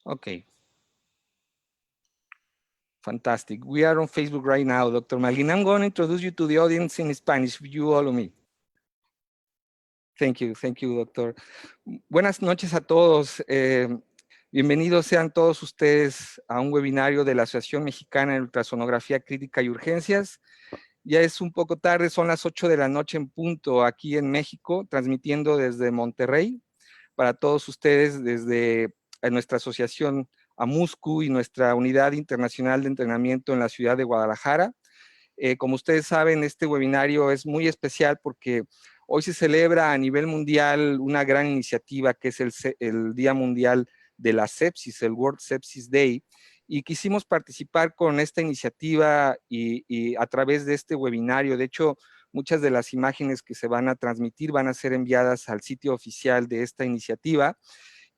Okay. Fantastic. We are on Facebook right now, Dr. Malin. I'm going to introduce you to the audience in Spanish, if you follow me. Thank you, doctor. Buenas noches a todos. Bienvenidos sean todos ustedes a un webinario de la Asociación Mexicana de Ultrasonografía Crítica y Urgencias. Ya es un poco tarde, son las 8 de la noche en punto aquí en México, transmitiendo desde Monterrey para todos ustedes desde nuestra asociación AMUSCU y nuestra Unidad Internacional de Entrenamiento en la ciudad de Guadalajara. Como ustedes saben, este webinario es muy especial porque hoy se celebra a nivel mundial una gran iniciativa que es el Día Mundial de la Sepsis, el World Sepsis Day, y quisimos participar con esta iniciativa y a través de este webinario. De hecho, muchas de las imágenes que se van a transmitir van a ser enviadas al sitio oficial de esta iniciativa.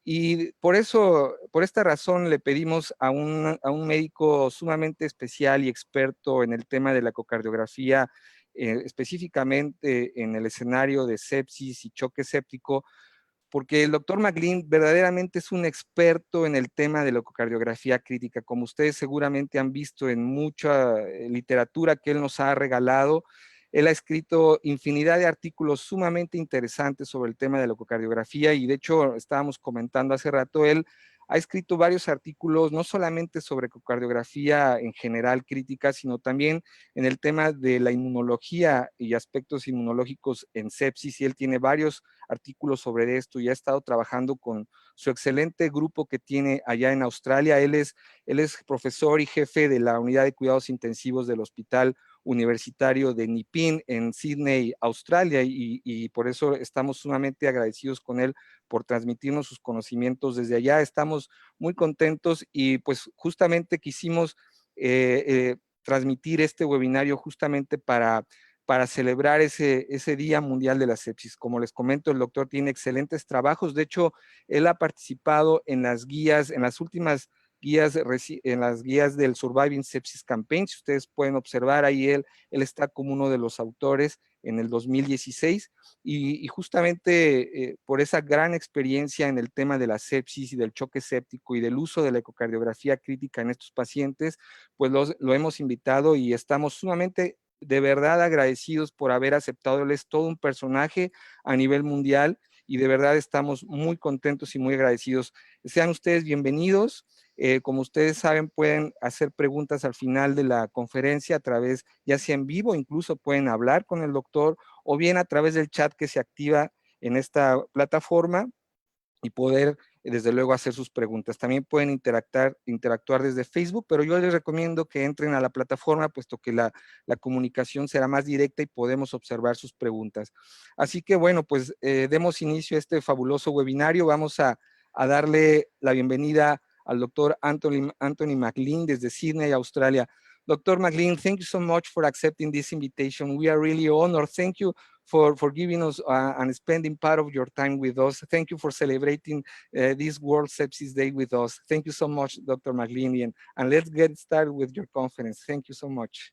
Y por eso, por esta razón, le pedimos a un médico sumamente especial y experto en el tema de la ecocardiografía, específicamente en el escenario de sepsis y choque séptico, porque el doctor McLean verdaderamente es un experto en el tema de la ecocardiografía crítica. Como ustedes seguramente han visto en mucha literatura que él nos ha regalado, él ha escrito infinidad de artículos sumamente interesantes sobre el tema de la ecocardiografía y de hecho estábamos comentando hace rato, él ha escrito varios artículos, no solamente sobre ecocardiografía en general crítica, sino también en el tema de la inmunología y aspectos inmunológicos en sepsis, y él tiene varios artículos sobre esto y ha estado trabajando con su excelente grupo que tiene allá en Australia. Él es profesor y jefe de la unidad de cuidados intensivos del Hospital Universitario de Nepean en Sydney, Australia, y por eso estamos sumamente agradecidos con él por transmitirnos sus conocimientos desde allá. Estamos muy contentos y pues justamente quisimos transmitir este webinario justamente para celebrar ese Día Mundial de la Sepsis. Como les comento, el doctor tiene excelentes trabajos. De hecho, él ha participado en las guías, en las últimas guías, en las guías del Surviving Sepsis Campaign. Si ustedes pueden observar, ahí él está como uno de los autores en el 2016 y justamente por esa gran experiencia en el tema de la sepsis y del choque séptico y del uso de la ecocardiografía crítica en estos pacientes, pues lo hemos invitado y estamos sumamente de verdad agradecidos por haber aceptado. Él es todo un personaje a nivel mundial y de verdad estamos muy contentos y muy agradecidos. Sean ustedes bienvenidos. Como ustedes saben, pueden hacer preguntas al final de la conferencia a través, ya sea en vivo, incluso pueden hablar con el doctor o bien a través del chat que se activa en esta plataforma y poder, desde luego, hacer sus preguntas. También pueden interactuar desde Facebook, pero yo les recomiendo que entren a la plataforma, puesto que la comunicación será más directa y podemos observar sus preguntas. Así que, bueno, pues demos inicio a este fabuloso webinario. Vamos a darle la bienvenida al doctor Anthony McLean desde Sydney, Australia. Dr. McLean, thank you so much for accepting this invitation. We are really honored. Thank you for giving us and spending part of your time with us. Thank you for celebrating this World Sepsis Day with us. Thank you so much, Dr. McLean. And let's get started with your conference. Thank you so much.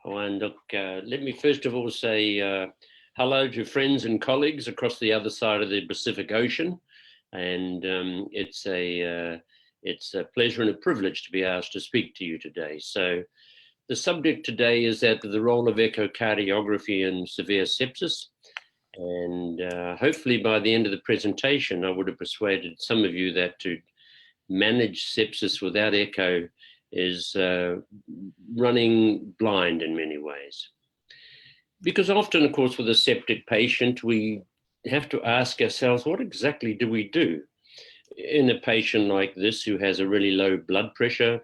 Oh, and look, let me first of all say hello to friends and colleagues across the other side of the Pacific Ocean. And it's a pleasure and a privilege to be asked to speak to you today. So the subject today is that the role of echocardiography in severe sepsis. And hopefully by the end of the presentation, I would have persuaded some of you that to manage sepsis without echo is running blind in many ways. Because often, of course, with a septic patient, we have to ask ourselves, what exactly do we do in a patient like this who has a really low blood pressure?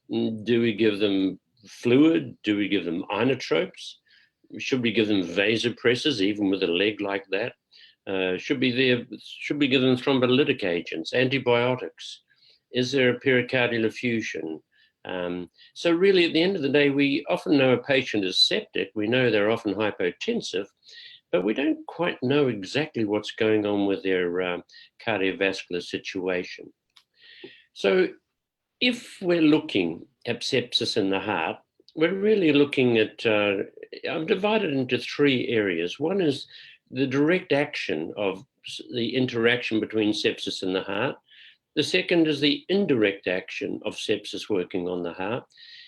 Do we give them fluid? Do we give them inotropes? Should we give them vasopressors, even with a leg like that? Should we give them thrombolytic agents, antibiotics? Is there a pericardial effusion? So really, at the end of the day, we often know a patient is septic. We know they're often hypotensive, but we don't quite know exactly what's going on with their cardiovascular situation. So if we're looking at sepsis in the heart, we're really looking at, I've divided into three areas. One is the direct action of the interaction between sepsis and the heart. The second is the indirect action of sepsis working on the heart.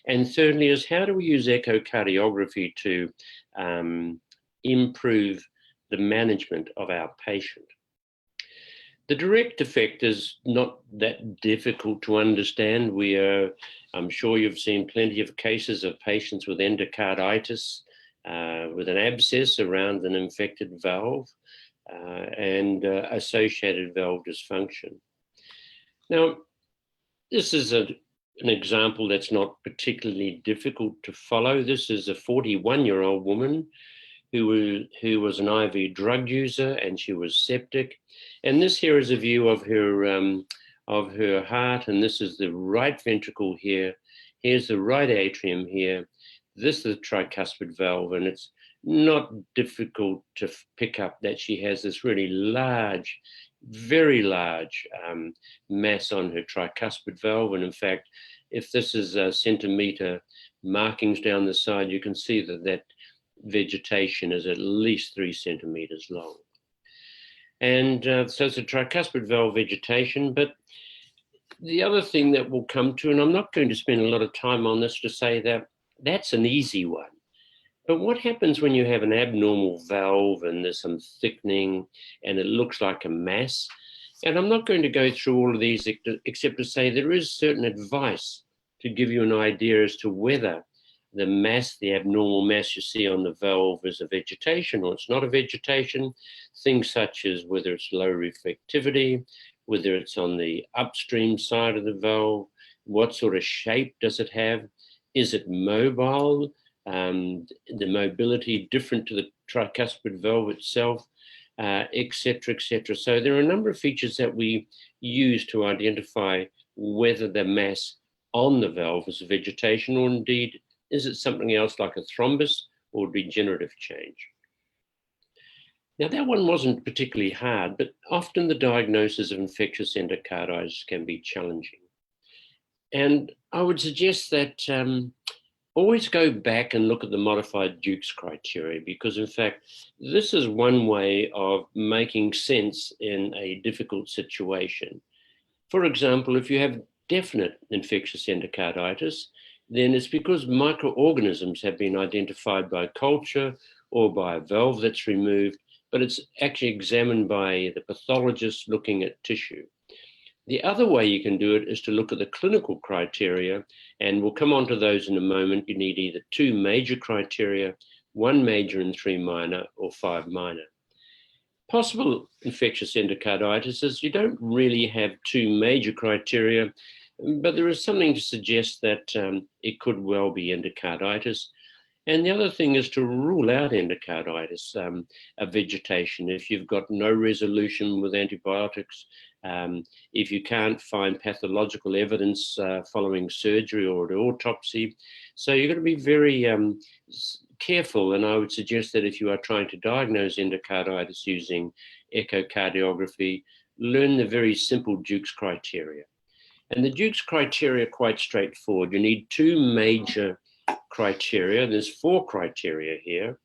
And thirdly is, how do we use echocardiography to improve the management of our patient? The direct effect is not that difficult to understand. I'm sure you've seen plenty of cases of patients with endocarditis, with an abscess around an infected valve and associated valve dysfunction. Now, this is an example that's not particularly difficult to follow. This is a 41-year-old woman who was an IV drug user, and she was septic. And this here is a view of her heart, and this is the right ventricle here. Here's the right atrium here. This is the tricuspid valve, and it's not difficult to pick up that she has this really large, very large mass on her tricuspid valve. And in fact, if this is centimeter markings down the side, you can see that vegetation is at least 3 centimeters long. And so it's a tricuspid valve vegetation. But the other thing that we'll come to, and I'm not going to spend a lot of time on this to say that that's an easy one. But what happens when you have an abnormal valve and there's some thickening and it looks like a mass? And I'm not going to go through all of these except to say there is certain advice to give you an idea as to whether the mass, the abnormal mass you see on the valve is a vegetation or it's not a vegetation. Things such as whether it's low reflectivity, whether it's on the upstream side of the valve, what sort of shape does it have? Is it mobile? The mobility different to the tricuspid valve itself, et cetera, et cetera. So there are a number of features that we use to identify whether the mass on the valve is a vegetation or indeed is it something else like a thrombus or degenerative change. Now that one wasn't particularly hard, but often the diagnosis of infectious endocarditis can be challenging. And I would suggest that always go back and look at the modified Duke's criteria, because in fact, this is one way of making sense in a difficult situation. For example, if you have definite infectious endocarditis, then it's because microorganisms have been identified by culture or by a valve that's removed, but it's actually examined by the pathologist looking at tissue. The other way you can do it is to look at the clinical criteria, and we'll come on to those in a moment. You need either 2 major criteria, 1 major and 3 minor, or 5 minor. Possible infectious endocarditis is you don't really have 2 major criteria, but there is something to suggest that it could well be endocarditis. And the other thing is to rule out endocarditis, a vegetation. If you've got no resolution with antibiotics, if you can't find pathological evidence following surgery or an autopsy. So you've got to be very careful. And I would suggest that if you are trying to diagnose endocarditis using echocardiography, learn the very simple Duke's criteria. And the Duke's criteria are quite straightforward. You need 2 major criteria. There's 4 criteria here.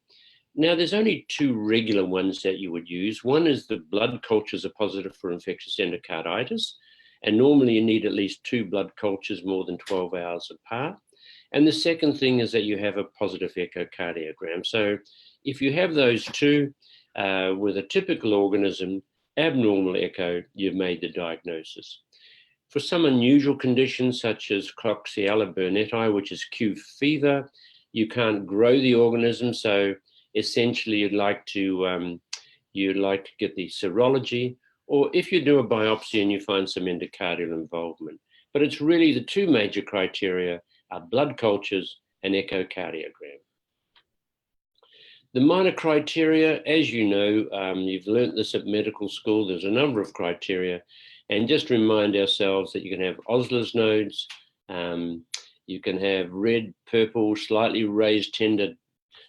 Now, there's only 2 regular ones that you would use. One is the blood cultures are positive for infectious endocarditis. And normally you need at least 2 blood cultures more than 12 hours apart. And the second thing is that you have a positive echocardiogram. So if you have those 2 with a typical organism, abnormal echo, you've made the diagnosis. For some unusual conditions such as Klebsiella burnetii, which is Q fever, you can't grow the organism, so essentially you'd like to get the serology, or if you do a biopsy and you find some endocardial involvement. But it's really the 2 major criteria are blood cultures and echocardiogram. The minor criteria, as you know, you've learnt this at medical school, there's a number of criteria. And just remind ourselves that you can have Osler's nodes, you can have red, purple, slightly raised tender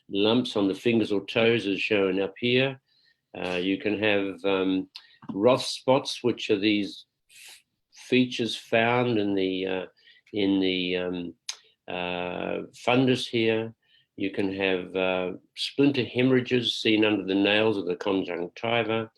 lumps on the fingers or toes as shown up here. You can have Roth spots, which are these features found in the fundus here. You can have splinter hemorrhages seen under the nails of the conjunctiva.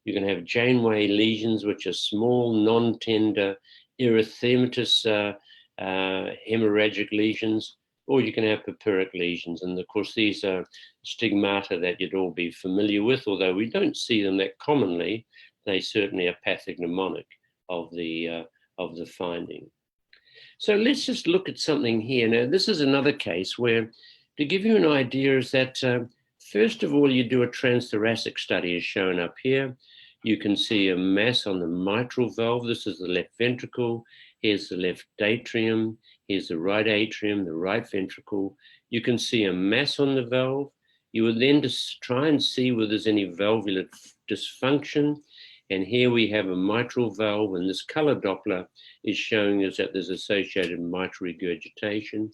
You can have Janeway lesions, which are small, non-tender, erythematous hemorrhagic lesions, or you can have purpuric lesions. And of course, these are stigmata that you'd all be familiar with, although we don't see them that commonly. They certainly are pathognomonic of the finding. So let's just look at something here. Now, this is another case where, to give you an idea, is that first of all, you do a transthoracic study as shown up here. You can see a mass on the mitral valve. This is the left ventricle. Here's the left atrium. Here's the right atrium, the right ventricle. You can see a mass on the valve. You would then just try and see whether there's any valvular dysfunction. And here we have a mitral valve, and this color Doppler is showing us that there's associated mitral regurgitation.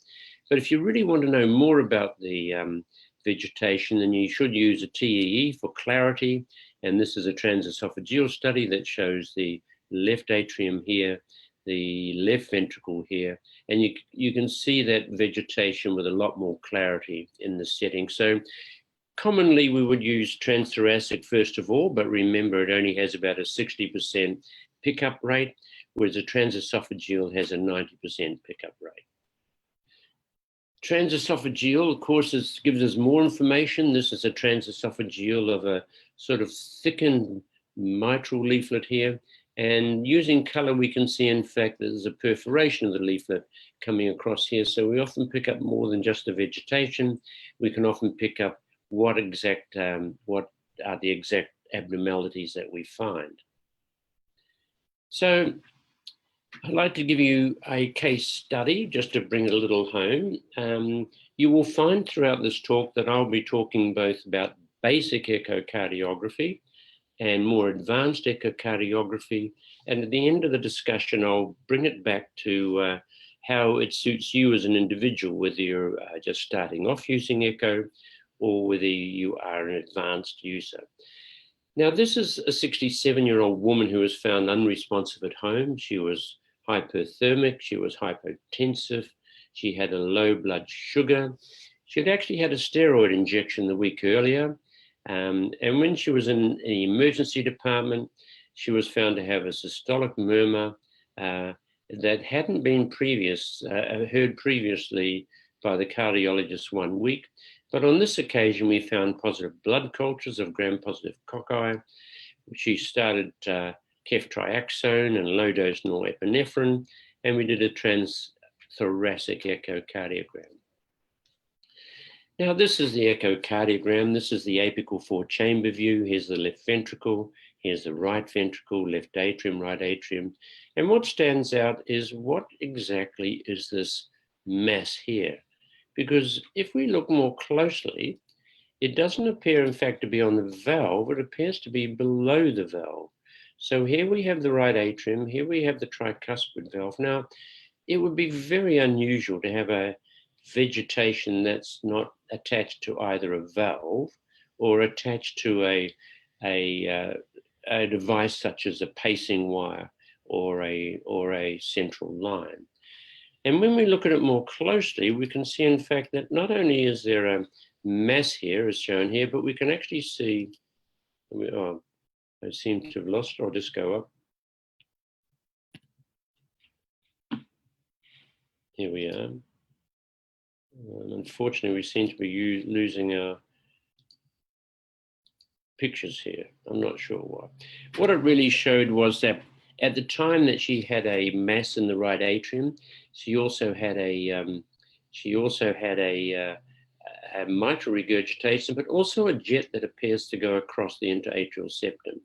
But if you really want to know more about the vegetation, then you should use a TEE for clarity. And this is a transesophageal study that shows the left atrium here, the left ventricle here, and you can see that vegetation with a lot more clarity in the setting. So commonly we would use transthoracic first of all, but remember it only has about a 60% pickup rate, whereas a transesophageal has a 90% pickup rate. Transesophageal, of course, gives us more information. This is a transesophageal of a sort of thickened mitral leaflet here. And using color, we can see, in fact, that there's a perforation of the leaflet coming across here. So we often pick up more than just the vegetation. We can often pick up what are the exact abnormalities that we find. So I'd like to give you a case study just to bring it a little home. You will find throughout this talk that I'll be talking both about basic echocardiography and more advanced echocardiography. And at the end of the discussion, I'll bring it back to how it suits you as an individual, whether you're just starting off using echo or whether you are an advanced user. Now, this is a 67-year-old woman who was found unresponsive at home. She was hypothermic, she was hypotensive, she had a low blood sugar. She had actually had a steroid injection the week earlier. And when she was in the emergency department, she was found to have a systolic murmur that hadn't been heard previously by the cardiologist 1 week. But on this occasion, we found positive blood cultures of gram-positive cocci. She started ceftriaxone and low-dose norepinephrine, and we did a transthoracic echocardiogram. Now, this is the echocardiogram. This is the apical four-chamber view. Here's the left ventricle. Here's the right ventricle, left atrium, right atrium. And what stands out is what exactly is this mass here? Because if we look more closely, it doesn't appear, in fact, to be on the valve. It appears to be below the valve. So here we have the right atrium. Here we have the tricuspid valve. Now, it would be very unusual to have a vegetation that's not attached to either a valve or attached to a device such as a pacing wire or a central line. And when we look at it more closely, we can see, in fact, that not only is there a mass here, as shown here, but we can actually see, oh, I seem to have lost it. I'll just go up. Here we are. Unfortunately, we seem to be losing our pictures here. I'm not sure why. What it really showed was that at the time that she had a mass in the right atrium, she also had a mitral regurgitation, but also a jet that appears to go across the interatrial septum.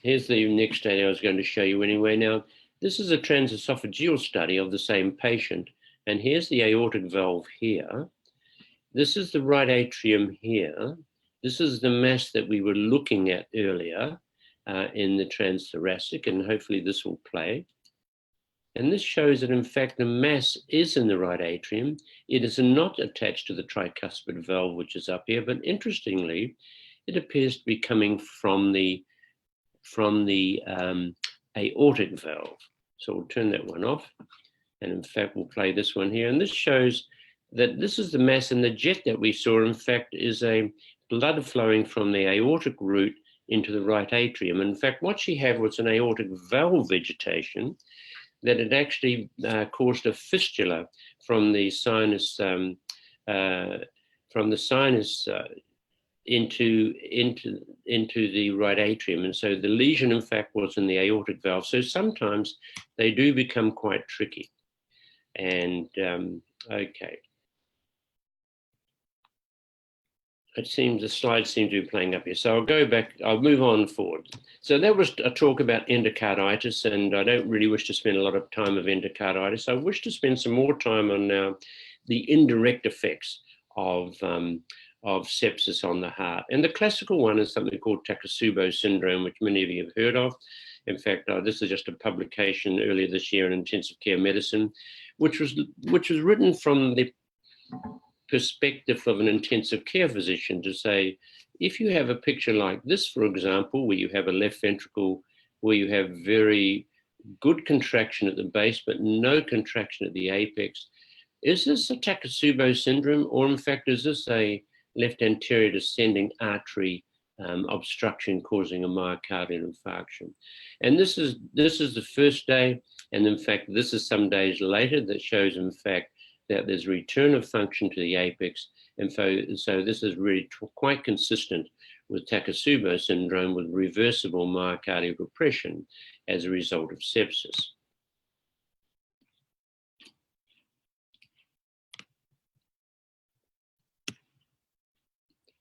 Here's the next study I was going to show you anyway. Now, this is a transesophageal study of the same patient, and here's the aortic valve here. This is the right atrium here. This is the mass that we were looking at earlier in the transthoracic, and hopefully this will play. And this shows that, in fact, the mass is in the right atrium. It is not attached to the tricuspid valve, which is up here, but interestingly, it appears to be coming from the aortic valve. So we'll turn that one off. And in fact, we'll play this one here. And this shows that this is the mass, and the jet that we saw, in fact, is a blood flowing from the aortic root into the right atrium. In fact, what she had was an aortic valve vegetation that had actually caused a fistula from the sinus into the right atrium. And so the lesion, in fact, was in the aortic valve. So sometimes they do become quite tricky. And okay. It seems the slides seem to be playing up here. So I'll go back, I'll move on forward. So that was a talk about endocarditis, and I don't really wish to spend a lot of time of endocarditis. I wish to spend some more time on now the indirect effects of sepsis on the heart. And the classical one is something called Takotsubo syndrome, which many of you have heard of. In fact, this is just a publication earlier this year in intensive care medicine, which was written from the perspective of an intensive care physician to say, if you have a picture like this, for example, where you have a left ventricle, where you have very good contraction at the base, but no contraction at the apex, is this a Takotsubo syndrome, or in fact, is this a left anterior descending artery obstruction causing a myocardial infarction? And this is the first day, and in fact, this is some days later that shows, in fact, that there's return of function to the apex. And so this is really quite consistent with Takotsubo syndrome with reversible myocardial depression as a result of sepsis.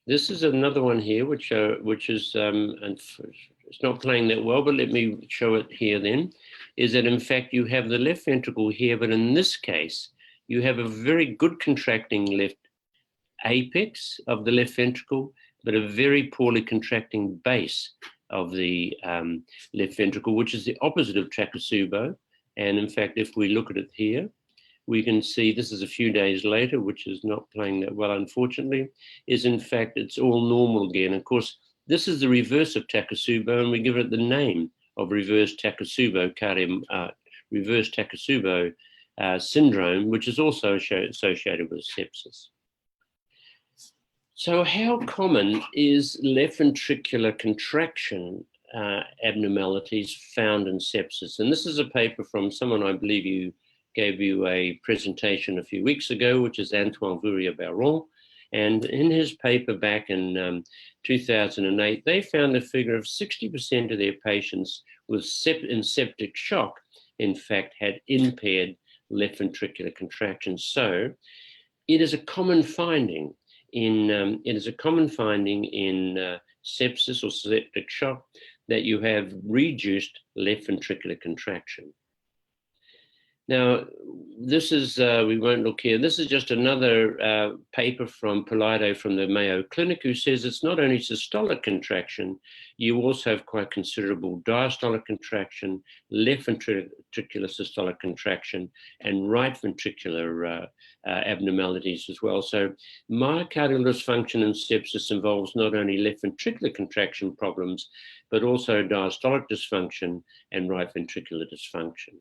This is another one here, which is, and it's not playing that well, but let me show it here then, is that in fact you have the left ventricle here, but in this case, you have a very good contracting left apex of the left ventricle, but a very poorly contracting base of the left ventricle, which is the opposite of Takotsubo. And in fact, if we look at it here, we can see this is a few days later, which is not playing that well, unfortunately, is in fact, it's all normal again. Of course, this is the reverse of Takotsubo, and we give it the name of reverse Takotsubo syndrome, which is also associated with sepsis. So how common is left ventricular contraction abnormalities found in sepsis? And this is a paper from someone, I believe gave you a presentation a few weeks ago, which is Antoine Vourier-Baron. And in his paper back in 2008, they found a figure of 60% of their patients with septic shock, in fact, had impaired left ventricular contraction. So it is a common finding in sepsis or septic shock that you have reduced left ventricular contraction. Now, this is, we won't look here, this is just another paper from Polito from the Mayo Clinic, who says it's not only systolic contraction, you also have quite considerable diastolic contraction, left ventricular systolic contraction, and right ventricular abnormalities as well. So myocardial dysfunction in sepsis involves not only left ventricular contraction problems, but also diastolic dysfunction and right ventricular dysfunction.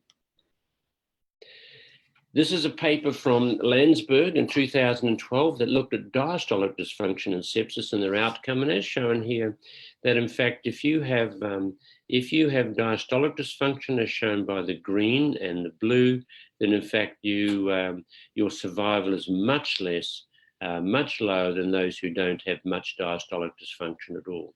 This is a paper from Landsberg in 2012 that looked at diastolic dysfunction in sepsis and their outcome, and as shown here, that in fact, if you have diastolic dysfunction, as shown by the green and the blue, then in fact your survival is much less, much lower than those who don't have much diastolic dysfunction at all.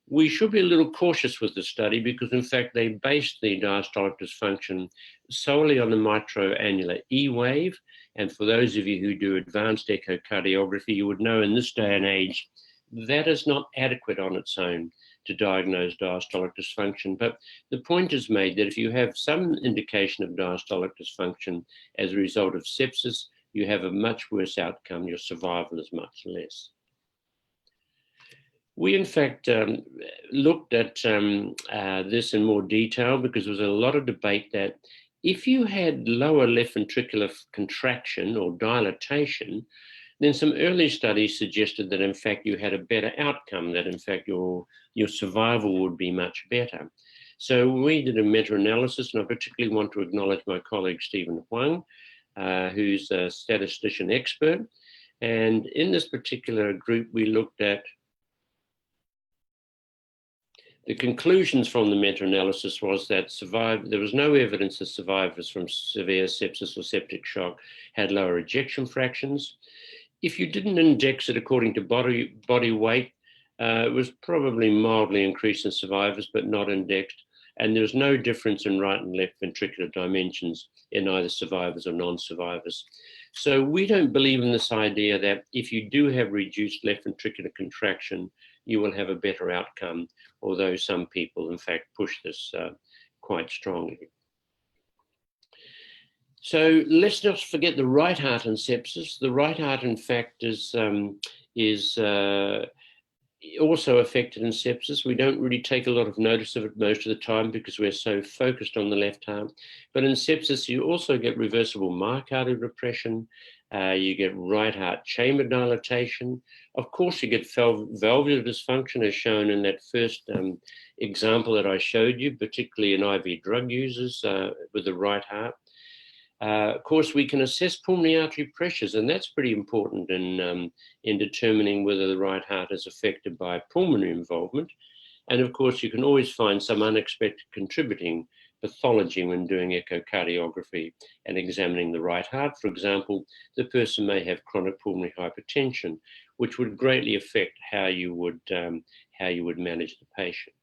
We should be a little cautious with the study because, in fact, they based the diastolic dysfunction solely on the microannular E wave. And for those of you who do advanced echocardiography, you would know in this day and age, that is not adequate on its own to diagnose diastolic dysfunction. But the point is made that if you have some indication of diastolic dysfunction as a result of sepsis, you have a much worse outcome. Your survival is much less. We, in fact, looked at this in more detail because there was a lot of debate that if you had lower left ventricular contraction or dilatation, then some early studies suggested that, in fact, you had a better outcome, that, in fact, your survival would be much better. So we did a meta-analysis, and I particularly want to acknowledge my colleague, Stephen Huang, who's a statistician expert. And in this particular group, we looked at the conclusions from the meta-analysis was that there was no evidence that survivors from severe sepsis or septic shock had lower ejection fractions. If you didn't index it according to body weight, it was probably mildly increased in survivors, but not indexed. And there was no difference in right and left ventricular dimensions in either survivors or non-survivors. So we don't believe in this idea that if you do have reduced left ventricular contraction, you will have a better outcome, although some people, in fact, push this quite strongly. So let's not forget the right heart and sepsis. The right heart, in fact, is also affected in sepsis. We don't really take a lot of notice of it most of the time because we're so focused on the left heart. But in sepsis, you also get reversible myocardial depression. You get right heart chamber dilatation. Of course, you get valvular dysfunction as shown in that first example that I showed you, particularly in IV drug users with the right heart. Of course, we can assess pulmonary artery pressures, and that's pretty important in determining whether the right heart is affected by pulmonary involvement. And of course, you can always find some unexpected contributing pathology when doing echocardiography and examining the right heart. For example, the person may have chronic pulmonary hypertension, which would greatly affect how you would manage the patient.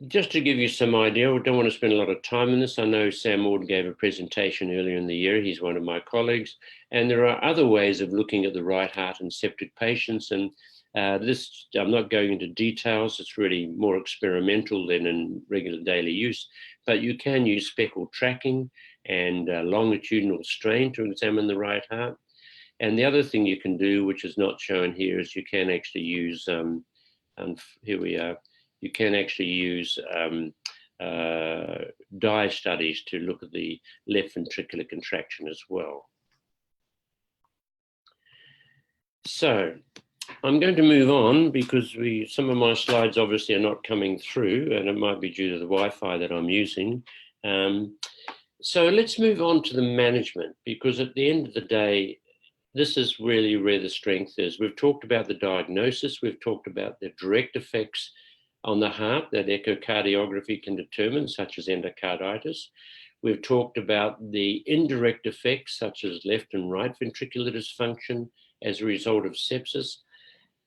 Just to give you some idea, I don't want to spend a lot of time on this. I know Sam Ord gave a presentation earlier in the year. He's one of my colleagues. And there are other ways of looking at the right heart in septic patients. And this, I'm not going into details. It's really more experimental than in regular daily use. But you can use speckled tracking and longitudinal strain to examine the right heart. And the other thing you can do, which is not shown here, is you can actually use, and here we are, you can actually use dye studies to look at the left ventricular contraction as well. So I'm going to move on because some of my slides obviously are not coming through, and it might be due to the Wi-Fi that I'm using. So let's move on to the management, because at the end of the day, this is really where the strength is. We've talked about the diagnosis. We've talked about the direct effects on the heart that echocardiography can determine, such as endocarditis. We've talked about the indirect effects, such as left and right ventricular dysfunction as a result of sepsis.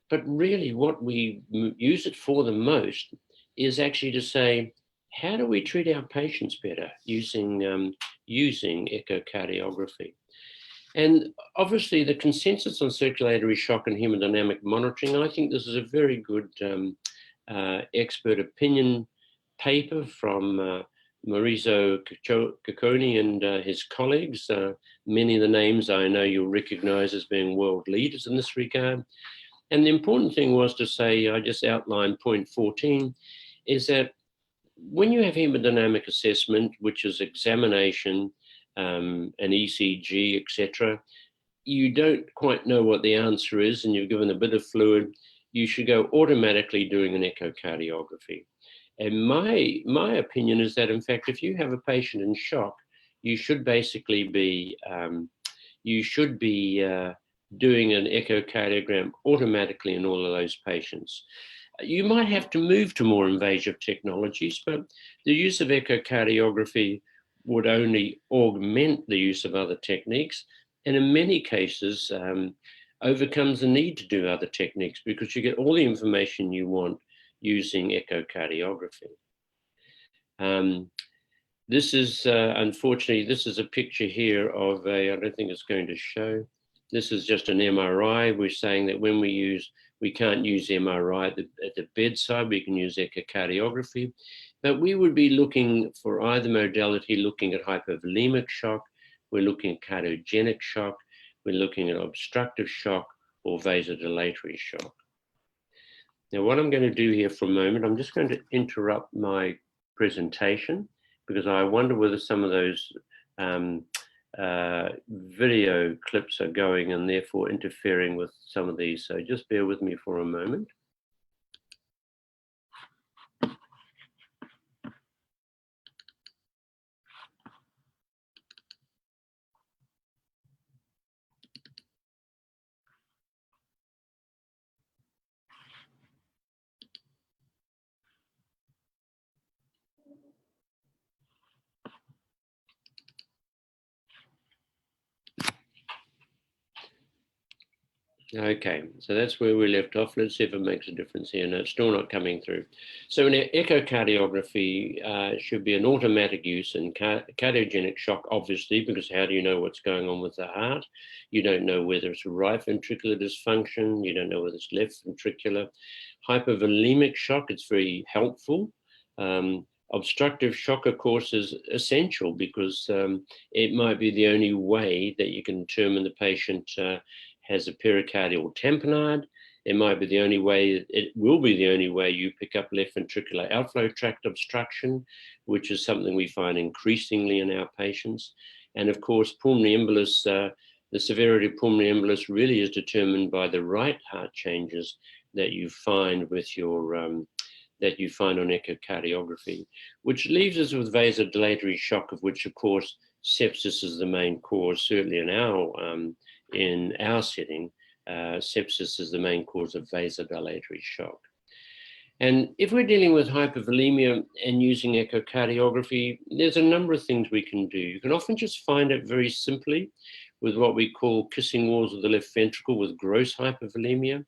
But really what we use it for the most is actually to say, how do we treat our patients better using echocardiography? And obviously the consensus on circulatory shock and hemodynamic monitoring, I think this is a very good expert opinion paper from Maurizio Cacconi and his colleagues. Many of the names I know you'll recognize as being world leaders in this regard. And the important thing was to say, I just outlined point 14, is that when you have hemodynamic assessment, which is examination, an ECG, etc., you don't quite know what the answer is and you're given a bit of fluid, you should go automatically doing an echocardiography. And my opinion is that, in fact, if you have a patient in shock, you should basically be doing an echocardiogram automatically in all of those patients. You might have to move to more invasive technologies, but the use of echocardiography would only augment the use of other techniques, and in many cases overcomes the need to do other techniques because you get all the information you want using echocardiography. This is, unfortunately, this is a picture here of I don't think it's going to show. This is just an MRI. We're saying that when we can't use MRI at the bedside, we can use echocardiography. But we would be looking for either modality, looking at hypovolemic shock, we're looking at cardiogenic shock, we're looking at obstructive shock or vasodilatory shock. Now, what I'm going to do here for a moment, I'm just going to interrupt my presentation because I wonder whether some of those video clips are going and therefore interfering with some of these. So just bear with me for a moment. Okay, so that's where we left off. Let's see if it makes a difference here. No, it's still not coming through. So in echocardiography should be an automatic use in cardiogenic shock, obviously, because how do you know what's going on with the heart? You don't know whether it's right ventricular dysfunction. You don't know whether it's left ventricular. Hypovolemic shock, it's very helpful. Obstructive shock, of course, is essential because it might be the only way that you can determine the patient has a pericardial tamponade. It might be the only way, it will be the only way you pick up left ventricular outflow tract obstruction, which is something we find increasingly in our patients. And of course, pulmonary embolus, the severity of pulmonary embolus really is determined by the right heart changes that you find with your, that you find on echocardiography, which leaves us with vasodilatory shock, of which of course sepsis is the main cause, certainly in our setting. Sepsis is the main cause of vasodilatory shock. And if we're dealing with hypovolemia and using echocardiography, there's a number of things we can do. You can often just find it very simply with what we call kissing walls of the left ventricle with gross hypovolemia.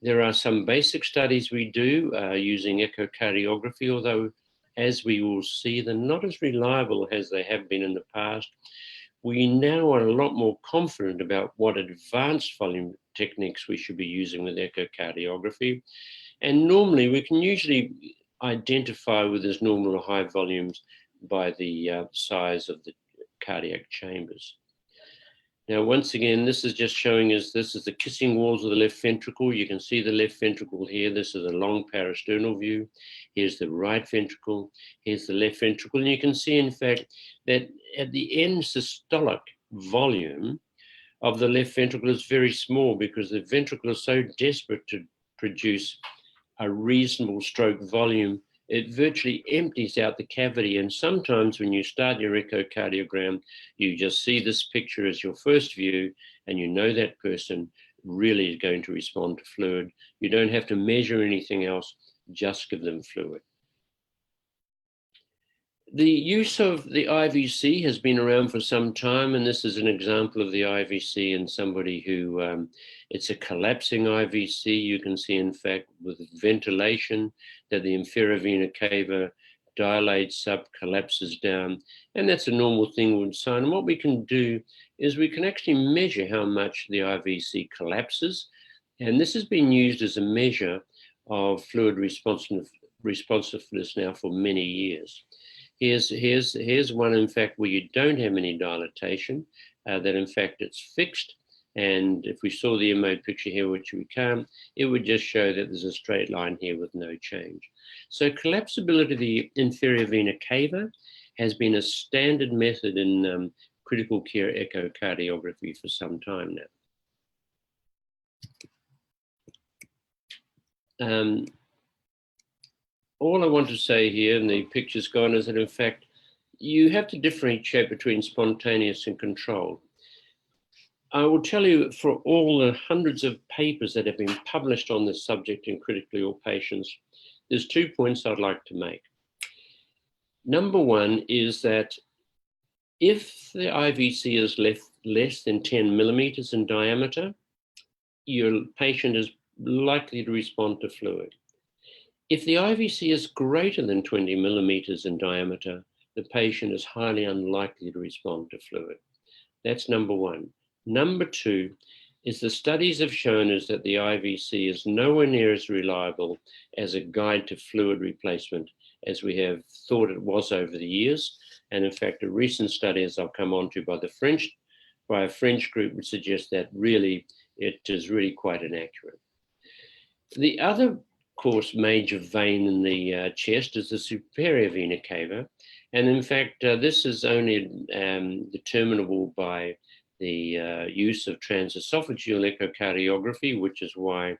There are some basic studies we do using echocardiography, although as we will see, they're not as reliable as they have been in the past. We now are a lot more confident about what advanced volume techniques we should be using with echocardiography. And normally we can usually identify whether there's normal or high volumes by the size of the cardiac chambers. Now, once again, this is just showing us, this is the kissing walls of the left ventricle. You can see the left ventricle here. This is a long parasternal view. Here's the right ventricle. Here's the left ventricle. And you can see, in fact, that at the end systolic volume of the left ventricle is very small because the ventricle is so desperate to produce a reasonable stroke volume, it virtually empties out the cavity. And sometimes when you start your echocardiogram, you just see this picture as your first view, and you know that person really is going to respond to fluid. You don't have to measure anything else, just give them fluid. The use of the IVC has been around for some time, and this is an example of the IVC in somebody who, it's a collapsing IVC. You can see, in fact, with ventilation, that the inferior vena cava dilates up, collapses down, and that's a normal thing with sign. And what we can do is we can actually measure how much the IVC collapses, and this has been used as a measure of fluid responsiveness now for many years. Here's one, in fact, where you don't have any dilatation, that in fact it's fixed. And if we saw the mode picture here, which we can't, it would just show that there's a straight line here with no change. So collapsibility of the inferior vena cava has been a standard method in critical care echocardiography for some time now. All I want to say here, and the picture's gone, is that in fact, you have to differentiate between spontaneous and controlled. I will tell you, for all the hundreds of papers that have been published on this subject in critically ill patients, there's 2 points I'd like to make. Number one is that if the IVC is less than 10 millimeters in diameter, your patient is likely to respond to fluid. If the IVC is greater than 20 millimeters in diameter, the patient is highly unlikely to respond to fluid. That's number one. Number two is the studies have shown us that the IVC is nowhere near as reliable as a guide to fluid replacement as we have thought it was over the years. And in fact, a recent study, as I'll come on to, by a French group, would suggest that really it is really quite inaccurate. The other, of course, major vein in the chest is the superior vena cava. And in fact, this is only determinable by the use of transesophageal echocardiography, which is why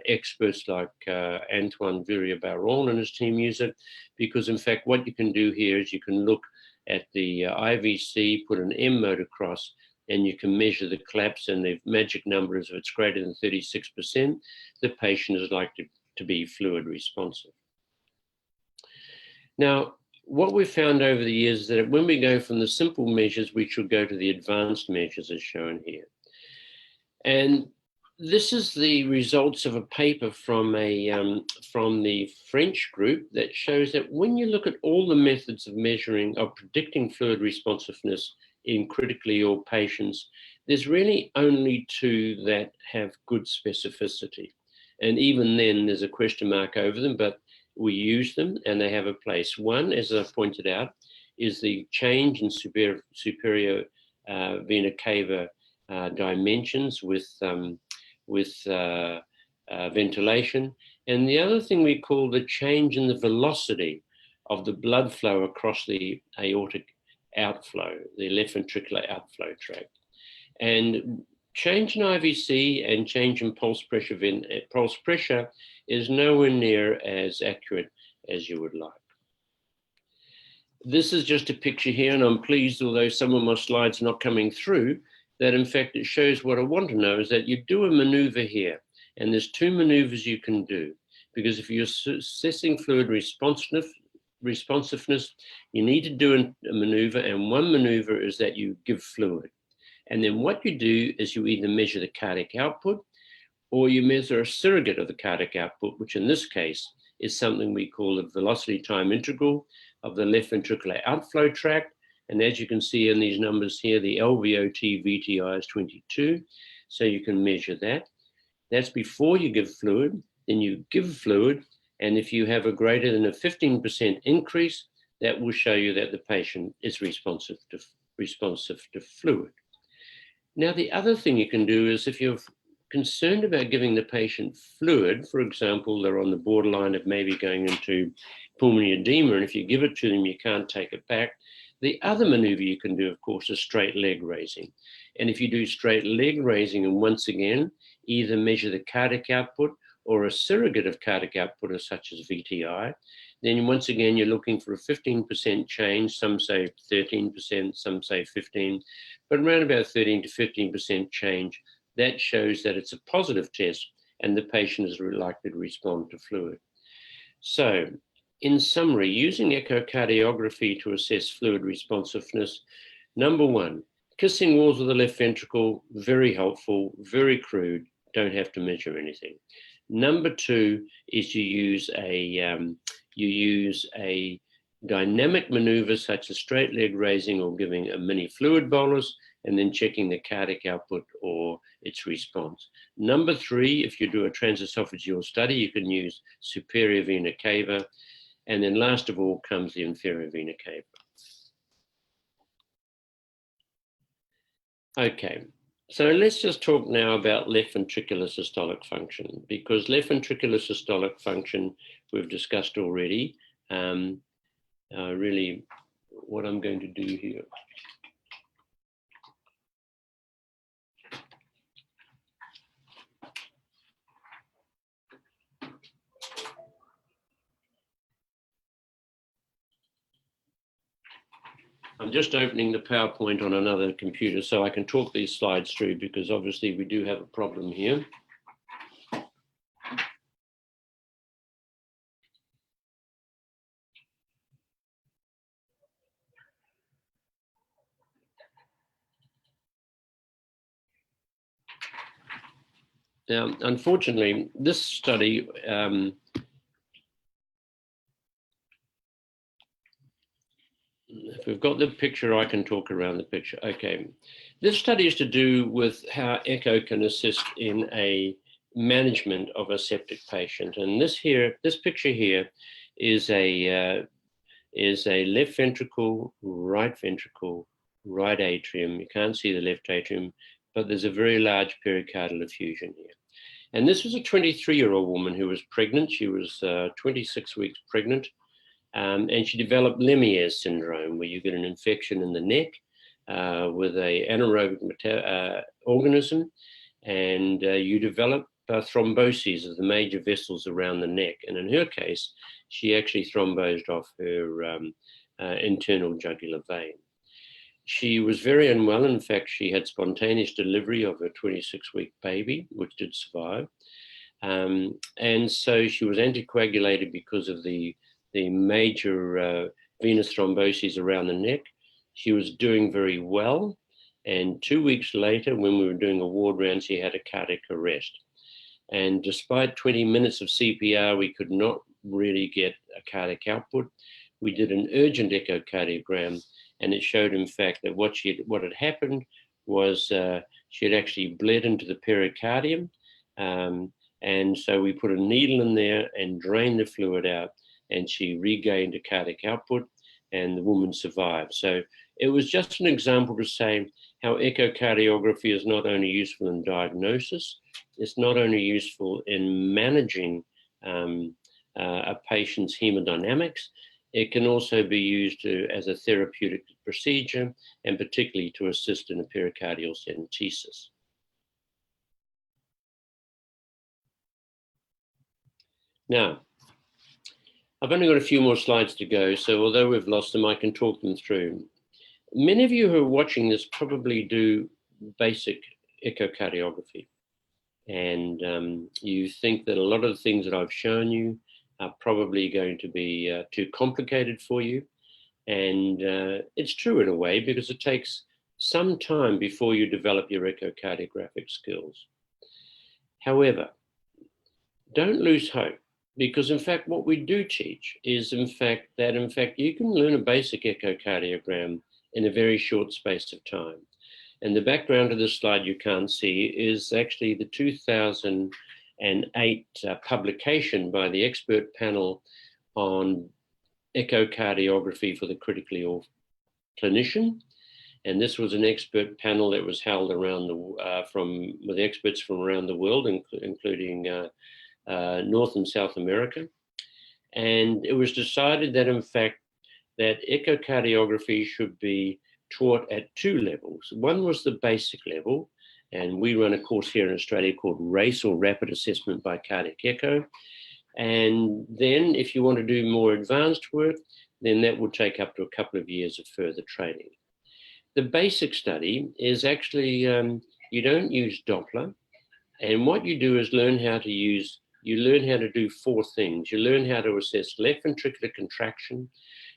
experts like Antoine Verrier-Baron and his team use it, because in fact what you can do here is you can look at the IVC, put an M mode across, and you can measure the collapse, and the magic number is if it's greater than 36%, the patient is likely to be fluid responsive. Now, what we've found over the years is that when we go from the simple measures, we should go to the advanced measures as shown here. And this is the results of a paper from the French group that shows that when you look at all the methods of measuring, of predicting fluid responsiveness in critically ill patients, there's really only two that have good specificity. And even then there's a question mark over them, but we use them and they have a place. One, as I pointed out, is the change in superior vena cava dimensions with ventilation. And the other thing we call the change in the velocity of the blood flow across the aortic outflow, the left ventricular outflow tract. And change in IVC and change in pulse pressure is nowhere near as accurate as you would like. This is just a picture here, and I'm pleased, although some of my slides are not coming through, that in fact it shows what I want to know is that you do a maneuver here, and there's two maneuvers you can do, because if you're assessing fluid responsiveness, you need to do a maneuver, and one maneuver is that you give fluid. And then what you do is you either measure the cardiac output or you measure a surrogate of the cardiac output, which in this case is something we call the velocity time integral of the left ventricular outflow tract. And as you can see in these numbers here, the LVOT VTI is 22. So you can measure that. That's before you give fluid. Then you give fluid. And if you have a greater than a 15% increase, that will show you that the patient is responsive to fluid. Now, the other thing you can do is if you're concerned about giving the patient fluid, for example, they're on the borderline of maybe going into pulmonary edema, and if you give it to them, you can't take it back. The other maneuver you can do, of course, is straight leg raising. And if you do straight leg raising, and once again, either measure the cardiac output or a surrogate of cardiac output, such as VTI, then once again, you're looking for a 15% change. Some say 13%, some say 15%, but around about 13 to 15% change. That shows that it's a positive test and the patient is likely to respond to fluid. So, in summary, using echocardiography to assess fluid responsiveness, number one, kissing walls of the left ventricle, very helpful, very crude, don't have to measure anything. Number two is you use a dynamic maneuver such as straight leg raising or giving a mini fluid bolus and then checking the cardiac output or its response. Number three, if you do a transesophageal study, you can use superior vena cava. And then last of all comes the inferior vena cava. Okay, so let's just talk now about left ventricular systolic function, because left ventricular systolic function we've discussed already. Really, what I'm going to do here. I'm just opening the PowerPoint on another computer so I can talk these slides through, because obviously we do have a problem here. Now, unfortunately, this study if we've got the picture, I can talk around the picture. Okay, this study is to do with how echo can assist in a management of a septic patient. And this picture here is a left ventricle, right atrium. You can't see the left atrium, but there's a very large pericardial effusion here. And this was a 23-year-old woman who was pregnant. She was 26 weeks pregnant. And she developed Lemierre's syndrome, where you get an infection in the neck with an anaerobic organism, and you develop thromboses of the major vessels around the neck. And in her case, she actually thrombosed off her internal jugular vein. She was very unwell. In fact, she had spontaneous delivery of a 26-week baby, which did survive. And so she was anticoagulated because of the major venous thromboses around the neck. She was doing very well. And 2 weeks later, when we were doing a ward round, she had a cardiac arrest. And despite 20 minutes of CPR, we could not really get a cardiac output. We did an urgent echocardiogram, and it showed, in fact, that what had happened was she had actually bled into the pericardium. And so we put a needle in there and drained the fluid out, and she regained a cardiac output, and the woman survived. So it was just an example to say how echocardiography is not only useful in diagnosis, it's not only useful in managing a patient's hemodynamics, it can also be used as a therapeutic procedure, and particularly to assist in a pericardial centesis. Now, I've only got a few more slides to go, so although we've lost them, I can talk them through. Many of you who are watching this probably do basic echocardiography, and you think that a lot of the things that I've shown you are probably going to be too complicated for you. And it's true in a way, because it takes some time before you develop your echocardiographic skills. However, don't lose hope, because in fact, what we do teach is in fact you can learn a basic echocardiogram in a very short space of time. And the background of this slide you can't see is actually the 2008 publication by the expert panel on echocardiography for the critically ill clinician. And this was an expert panel that was held around with experts from around the world, including North and South America. And it was decided that in fact, that echocardiography should be taught at 2 levels. One was the basic level, and we run a course here in Australia called RACE, or Rapid Assessment by Cardiac Echo. And then if you want to do more advanced work, then that would take up to a couple of years of further training. The basic study is actually, you don't use Doppler. And what you do is you learn how to do 4 things. You learn how to assess left ventricular contraction.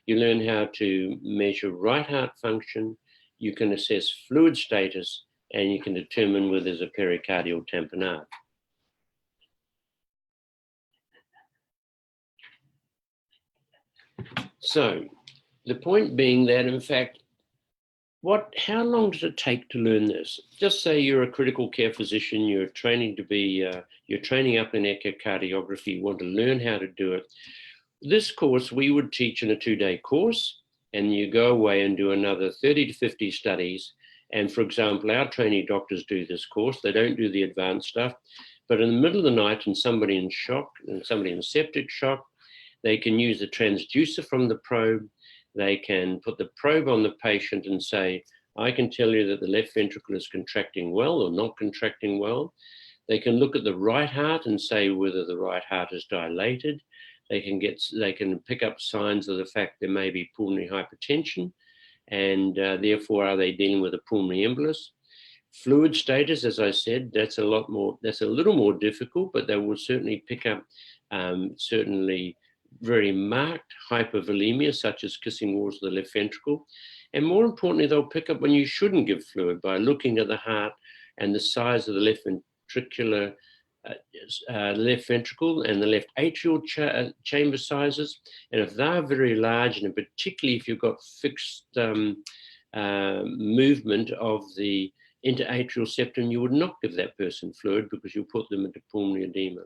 You learn how to measure right heart function. You can assess fluid status, and you can determine whether there's a pericardial tamponade. So the point being that, in fact, how long does it take to learn this? Just say you're a critical care physician, you're training up in echocardiography, you want to learn how to do it. This course we would teach in a 2-day course, and you go away and do another 30 to 50 studies. And for example, our trainee doctors do this course. They don't do the advanced stuff, but in the middle of the night, and somebody in shock, and somebody in septic shock, they can use the transducer from the probe. They can put the probe on the patient and say, I can tell you that the left ventricle is contracting well or not contracting well. They can look at the right heart and say whether the right heart is dilated. They can pick up signs of the fact there may be pulmonary hypertension, and therefore are they dealing with a pulmonary embolus. Fluid status, as I said, that's a little more difficult, but they will certainly pick up certainly very marked hypervolemia, such as kissing walls of the left ventricle. And more importantly, they'll pick up when you shouldn't give fluid by looking at the heart and the size of the left ventricular left ventricle and the left atrial chamber sizes. And if they're very large, and particularly if you've got fixed movement of the interatrial septum, you would not give that person fluid, because you'll put them into pulmonary edema.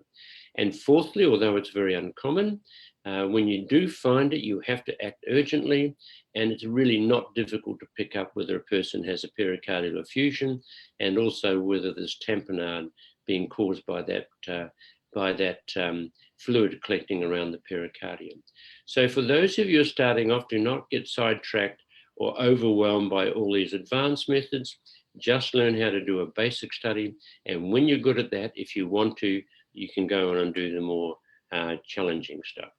And fourthly, although it's very uncommon, when you do find it, you have to act urgently, and it's really not difficult to pick up whether a person has a pericardial effusion, and also whether there's tamponade being caused by that fluid collecting around the pericardium. So for those of you starting off, do not get sidetracked or overwhelmed by all these advanced methods. Just learn how to do a basic study, and when you're good at that, if you want to, you can go on and do the more challenging stuff.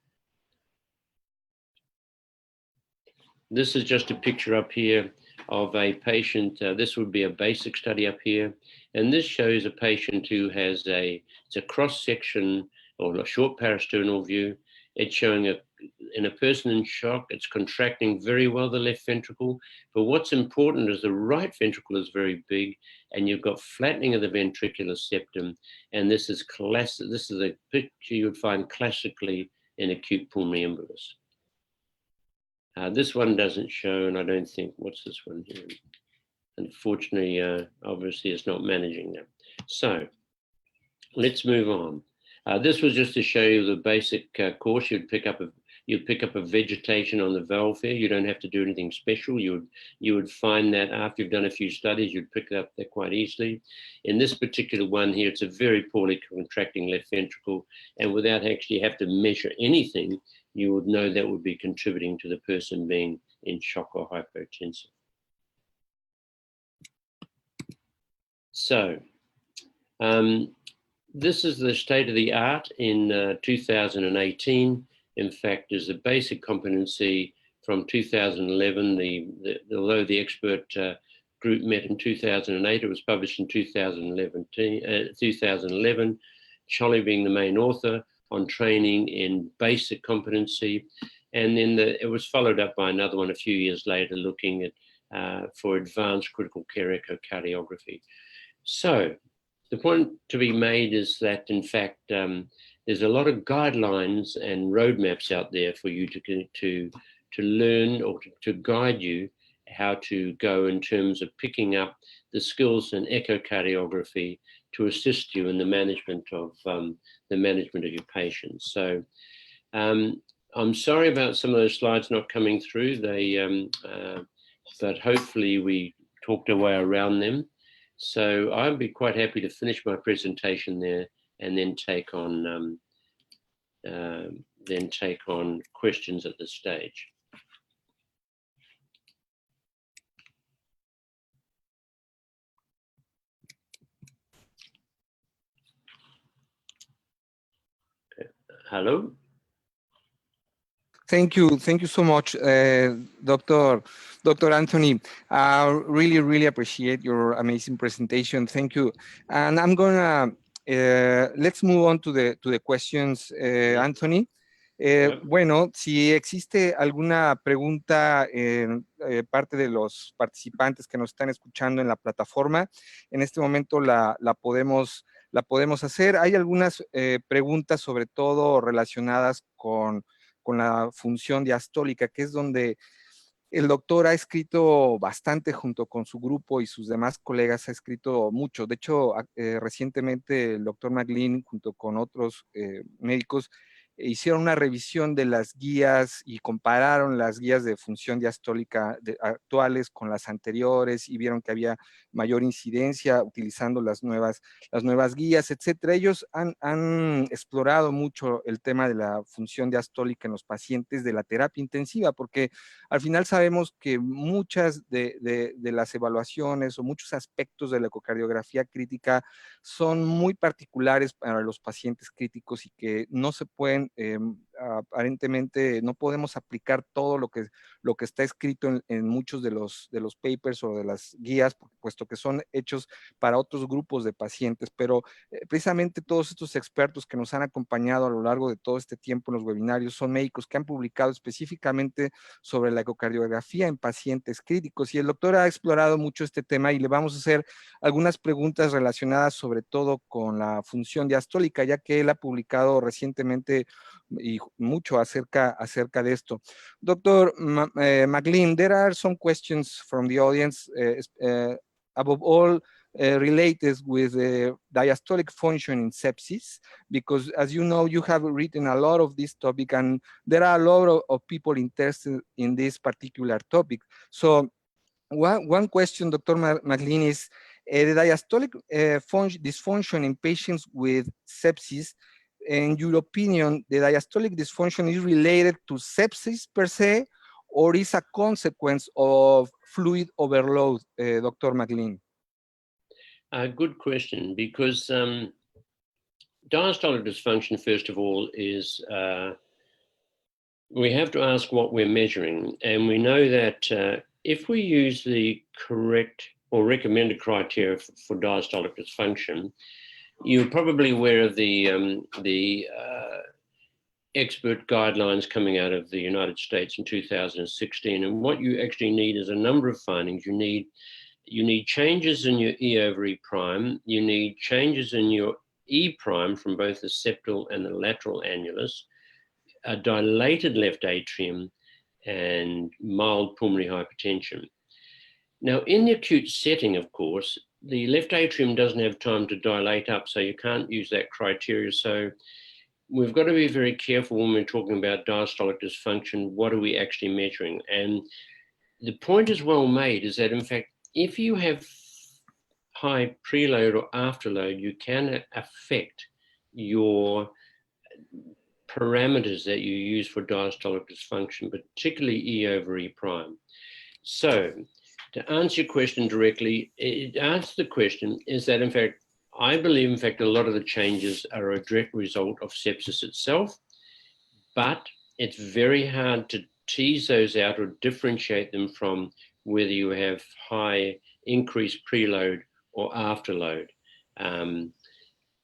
This is just a picture up here of a patient. This would be a basic study up here. And this shows a patient who has it's a cross section or a short parasternal view. It's showing in a person in shock, it's contracting very well the left ventricle. But what's important is the right ventricle is very big, and you've got flattening of the ventricular septum. And this is classic. This is a picture you would find classically in acute pulmonary embolus. This one doesn't show, and I don't think, what's this one here? Unfortunately, obviously it's not managing them. So let's move on. This was just to show you the basic course. You'd pick up a vegetation on the valve here. You don't have to do anything special. You would find that after you've done a few studies, you'd pick it up there quite easily. In this particular one here, it's a very poorly contracting left ventricle, and without actually have to measure anything, you would know that would be contributing to the person being in shock or hypotensive. So, this is the state of the art in 2018. In fact, is the basic competency from 2011. Although the expert group met in 2008, it was published in 2011. Charlie being the main author on training in basic competency, and then it was followed up by another one a few years later, looking at for advanced critical care echocardiography. So the point to be made is that, in fact, there's a lot of guidelines and roadmaps out there for you to learn or to guide you how to go in terms of picking up the skills in echocardiography to assist you in the management of your patients. So I'm sorry about some of those slides not coming through. But hopefully we talked our way around them. So I'd be quite happy to finish my presentation there and then take on questions at this stage. Hello. Thank you so much, Dr. Anthony. Really appreciate your amazing presentation. Thank you. And I'm gonna let's move on to the questions, Anthony. Bueno, si existe alguna pregunta parte de los participantes que nos están escuchando en la plataforma, en este momento la podemos hacer. Hay algunas preguntas, sobre todo relacionadas con la función diastólica, que es donde el doctor ha escrito bastante junto con su grupo y sus demás colegas, ha escrito mucho. De hecho, recientemente el doctor McLean, junto con otros médicos, hicieron una revisión de las guías y compararon las guías de función diastólica actuales con las anteriores y vieron que había mayor incidencia utilizando las nuevas guías, etcétera. Ellos han explorado mucho el tema de la función diastólica en los pacientes de la terapia intensiva, porque al final sabemos que muchas de las evaluaciones o muchos aspectos de la ecocardiografía crítica son muy particulares para los pacientes críticos y que no se pueden aparentemente no podemos aplicar todo lo que está escrito en muchos de los papers o de las guías, puesto que son hechos para otros grupos de pacientes, pero precisamente todos estos expertos que nos han acompañado a lo largo de todo este tiempo en los webinarios son médicos que han publicado específicamente sobre la ecocardiografía en pacientes críticos, y el doctor ha explorado mucho este tema y le vamos a hacer algunas preguntas relacionadas sobre todo con la función diastólica, ya que él ha publicado recientemente y mucho acerca de esto. Dr. McLean, there are some questions from the audience, above all related with the diastolic function in sepsis, because as you know, you have written a lot of this topic and there are a lot of people interested in this particular topic. So one question, Dr. McLean, is the diastolic dysfunction in patients with sepsis. In your opinion, the diastolic dysfunction is related to sepsis per se, or is a consequence of fluid overload, Dr. McLean? Good question, because diastolic dysfunction, first of all, is we have to ask what we're measuring. And we know that if we use the correct or recommended criteria for diastolic dysfunction, you're probably aware of the expert guidelines coming out of the United States in 2016. And what you actually need is a number of findings. You need changes in your E over E prime. You need changes in your E prime from both the septal and the lateral annulus, a dilated left atrium, and mild pulmonary hypertension. Now, in the acute setting, of course, the left atrium doesn't have time to dilate up, so you can't use that criteria. So we've got to be very careful when we're talking about diastolic dysfunction. What are we actually measuring? And the point is well made, is that, in fact, if you have high preload or afterload, you can affect your parameters that you use for diastolic dysfunction, particularly E over E prime. So to answer your question directly, it asks the question is that, in fact, I believe, in fact, a lot of the changes are a direct result of sepsis itself, but it's very hard to tease those out or differentiate them from whether you have high increased preload or afterload.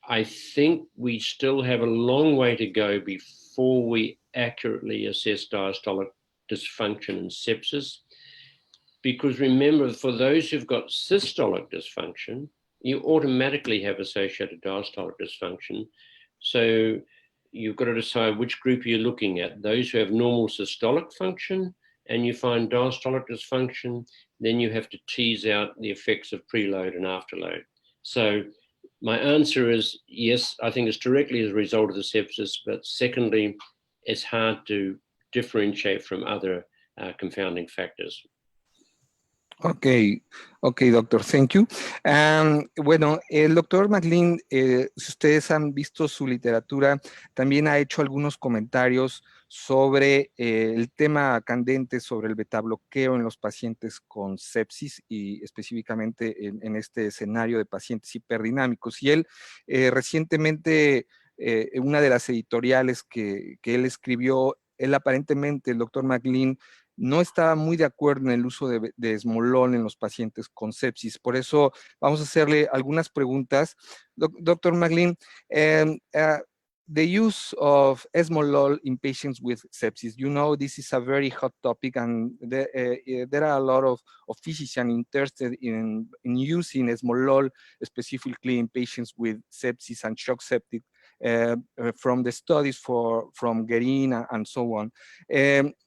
I think we still have a long way to go before we accurately assess diastolic dysfunction and sepsis. Because remember, for those who've got systolic dysfunction, you automatically have associated diastolic dysfunction. So you've got to decide which group you're looking at. Those who have normal systolic function and you find diastolic dysfunction, then you have to tease out the effects of preload and afterload. So my answer is yes, I think it's directly as a result of the sepsis, but secondly, it's hard to differentiate from other confounding factors. Ok, doctor, thank you. Bueno, el doctor McLean, si ustedes han visto su literatura, también ha hecho algunos comentarios sobre el tema candente sobre el betabloqueo en los pacientes con sepsis y específicamente en este escenario de pacientes hiperdinámicos. Y él recientemente, una de las editoriales que él escribió, él aparentemente, el doctor McLean, no estaba muy de acuerdo en el uso de esmolol en los pacientes con sepsis. Por eso vamos a hacerle algunas preguntas. Dr. McLean, the use of esmolol in patients with sepsis, you know, this is a very hot topic, and there are a lot of physicians interested in using esmolol specifically in patients with sepsis and shock septic from the studies from Guerin and so on.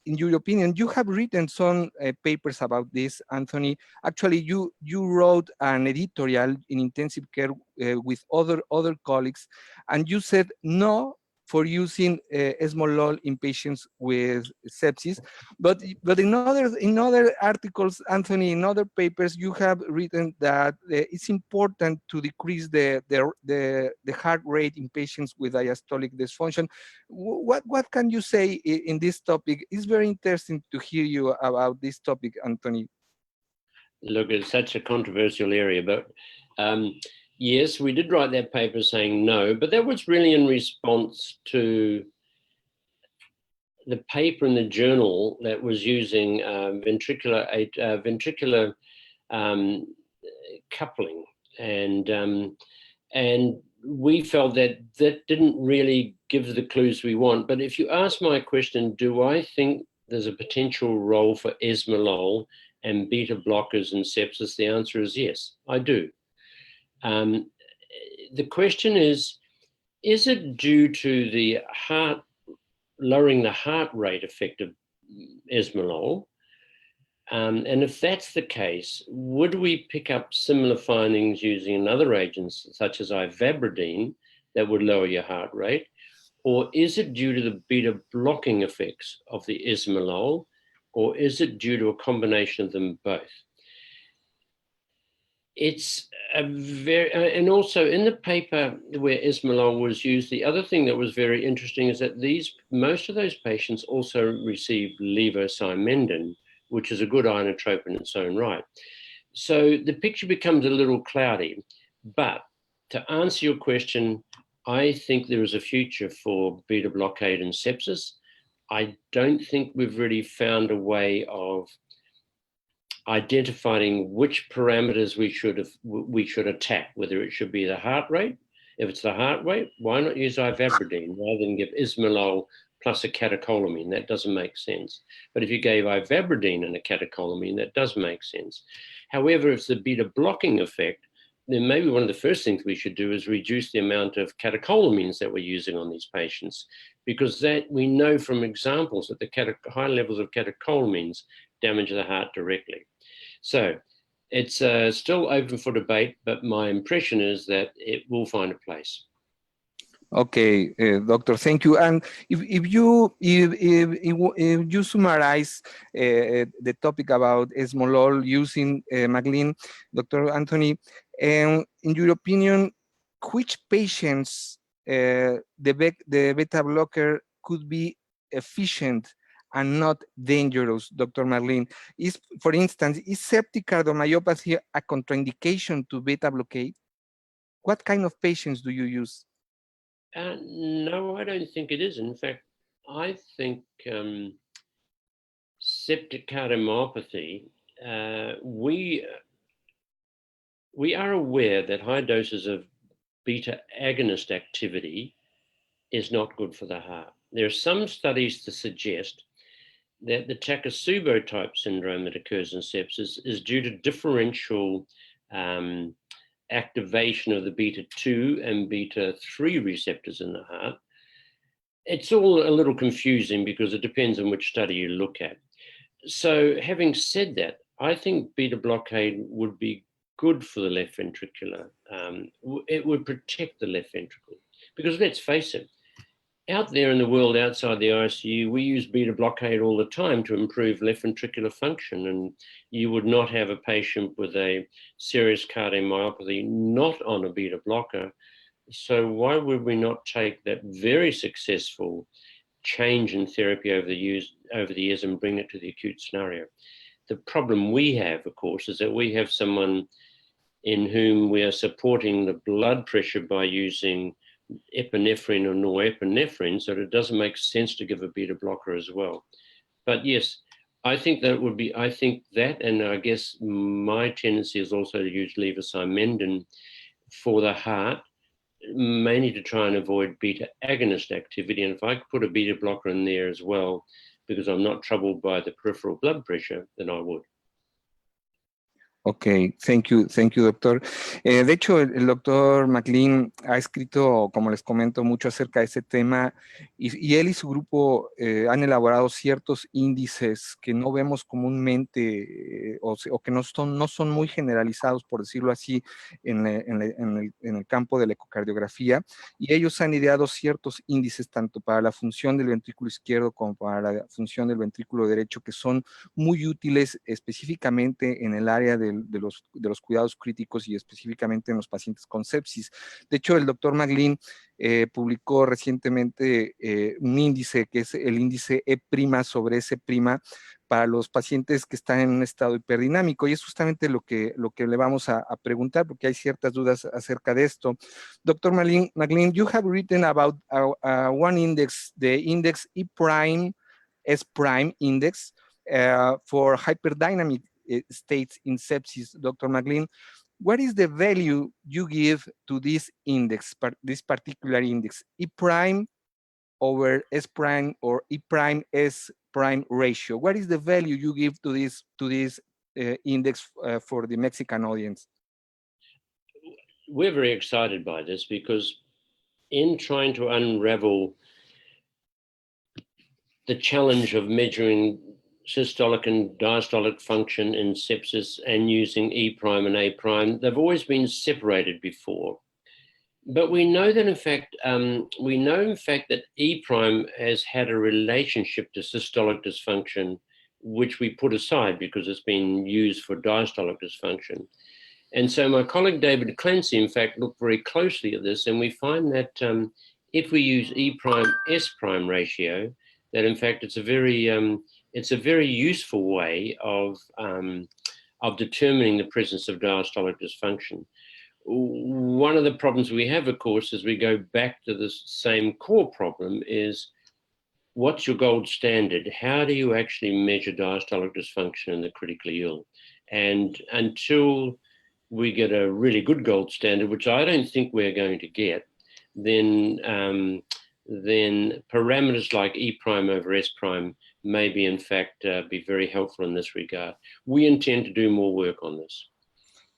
In your opinion, you have written some papers about this, Anthony. Actually, you wrote an editorial in intensive care with other colleagues, and you said no for using esmolol in patients with sepsis, but in other articles, Anthony, in other papers, you have written that it's important to decrease the heart rate in patients with diastolic dysfunction. What can you say in this topic? It's very interesting to hear you about this topic, Anthony. Look, it's such a controversial area, but yes, we did write that paper saying no, but that was really in response to the paper in the journal that was using ventricular coupling, and we felt that didn't really give the clues we want. But if you ask my question, do I think there's a potential role for esmolol and beta blockers in sepsis? The answer is yes, I do. The question is it due to the lowering the heart rate effect of esmolol? And if that's the case, would we pick up similar findings using other agents such as ivabradine that would lower your heart rate? Or is it due to the beta blocking effects of the esmolol? Or is it due to a combination of them both? It's and also in the paper where esmolol was used, the other thing that was very interesting is that most of those patients also received levocimendin, which is a good inotrope in its own right. So the picture becomes a little cloudy, but to answer your question, I think there is a future for beta blockade in sepsis. I don't think we've really found a way of identifying which parameters we should attack, whether it should be the heart rate. If it's the heart rate, why not use ivabradine rather than give esmolol plus a catecholamine. That doesn't make sense. But if you gave ivabradine and a catecholamine, that does make sense. However, if it's the beta blocking effect, then maybe one of the first things we should do is reduce the amount of catecholamines that we're using on these patients, because that we know from examples that the high levels of catecholamines damage the heart directly. So it's still open for debate, but my impression is that it will find a place. Okay, doctor, thank you. And if you summarize the topic about esmolol using MCLEAN, Dr. Anthony, in your opinion, which patients the beta blocker could be efficient and not dangerous, Dr. MCLEAN? For instance, is septic cardiomyopathy a contraindication to beta blockade? What kind of patients do you use? No, I don't think it is. In fact, I think septic cardiomyopathy, we are aware that high doses of beta agonist activity is not good for the heart. There are some studies to suggest that the Takotsubo type syndrome that occurs in sepsis is due to differential activation of the beta 2 and beta 3 receptors in the heart. It's all a little confusing because it depends on which study you look at. So having said that, I think beta blockade would be good for the left ventricular. It would protect the left ventricle, because let's face it, out there in the world outside the ICU, we use beta blockade all the time to improve left ventricular function, and you would not have a patient with a serious cardiomyopathy not on a beta blocker. So why would we not take that very successful change in therapy over the years and bring it to the acute scenario? The problem we have, of course, is that we have someone in whom we are supporting the blood pressure by using epinephrine or norepinephrine, so it doesn't make sense to give a beta blocker as well. But yes, I think that would be, and I guess my tendency is also to use levosimendan for the heart, mainly to try and avoid beta agonist activity. And if I could put a beta blocker in there as well, because I'm not troubled by the peripheral blood pressure, then I would. Ok, thank you, doctor. De hecho, el doctor MCLEAN ha escrito, como les comento, mucho acerca de ese tema, y él y su grupo han elaborado ciertos índices que no vemos comúnmente o que no son muy generalizados, por decirlo así, en el campo de la ecocardiografía, y ellos han ideado ciertos índices tanto para la función del ventrículo izquierdo como para la función del ventrículo derecho, que son muy útiles específicamente en el área de los cuidados críticos y específicamente en los pacientes con sepsis. De hecho, el doctor MCLEAN publicó recientemente un índice que es el índice E' sobre S' para los pacientes que están en un estado hiperdinámico, y es justamente lo que le vamos a preguntar, porque hay ciertas dudas acerca de esto. Dr. MCLEAN, you have written about one index, the index E' S' index, for hyperdynamic states in sepsis. Dr. MCLEAN, what is the value you give to this index, this particular index, E' over S' or E' S' ratio? What is the value you give to this index for the Mexican audience? We're very excited by this because in trying to unravel the challenge of measuring systolic and diastolic function in sepsis and using E' and A', they've always been separated before. But we know that in fact, that E' has had a relationship to systolic dysfunction, which we put aside because it's been used for diastolic dysfunction. And so my colleague David Clancy, in fact, looked very closely at this, and we find that if we use E' S' ratio, that in fact it's a very useful way of determining the presence of diastolic dysfunction. One of the problems we have, of course, as we go back to this same core problem is, what's your gold standard? How do you actually measure diastolic dysfunction in the critically ill? And until we get a really good gold standard, which I don't think we're going to get, then then parameters like E prime over S prime may be in fact be very helpful in this regard. We intend to do more work on this.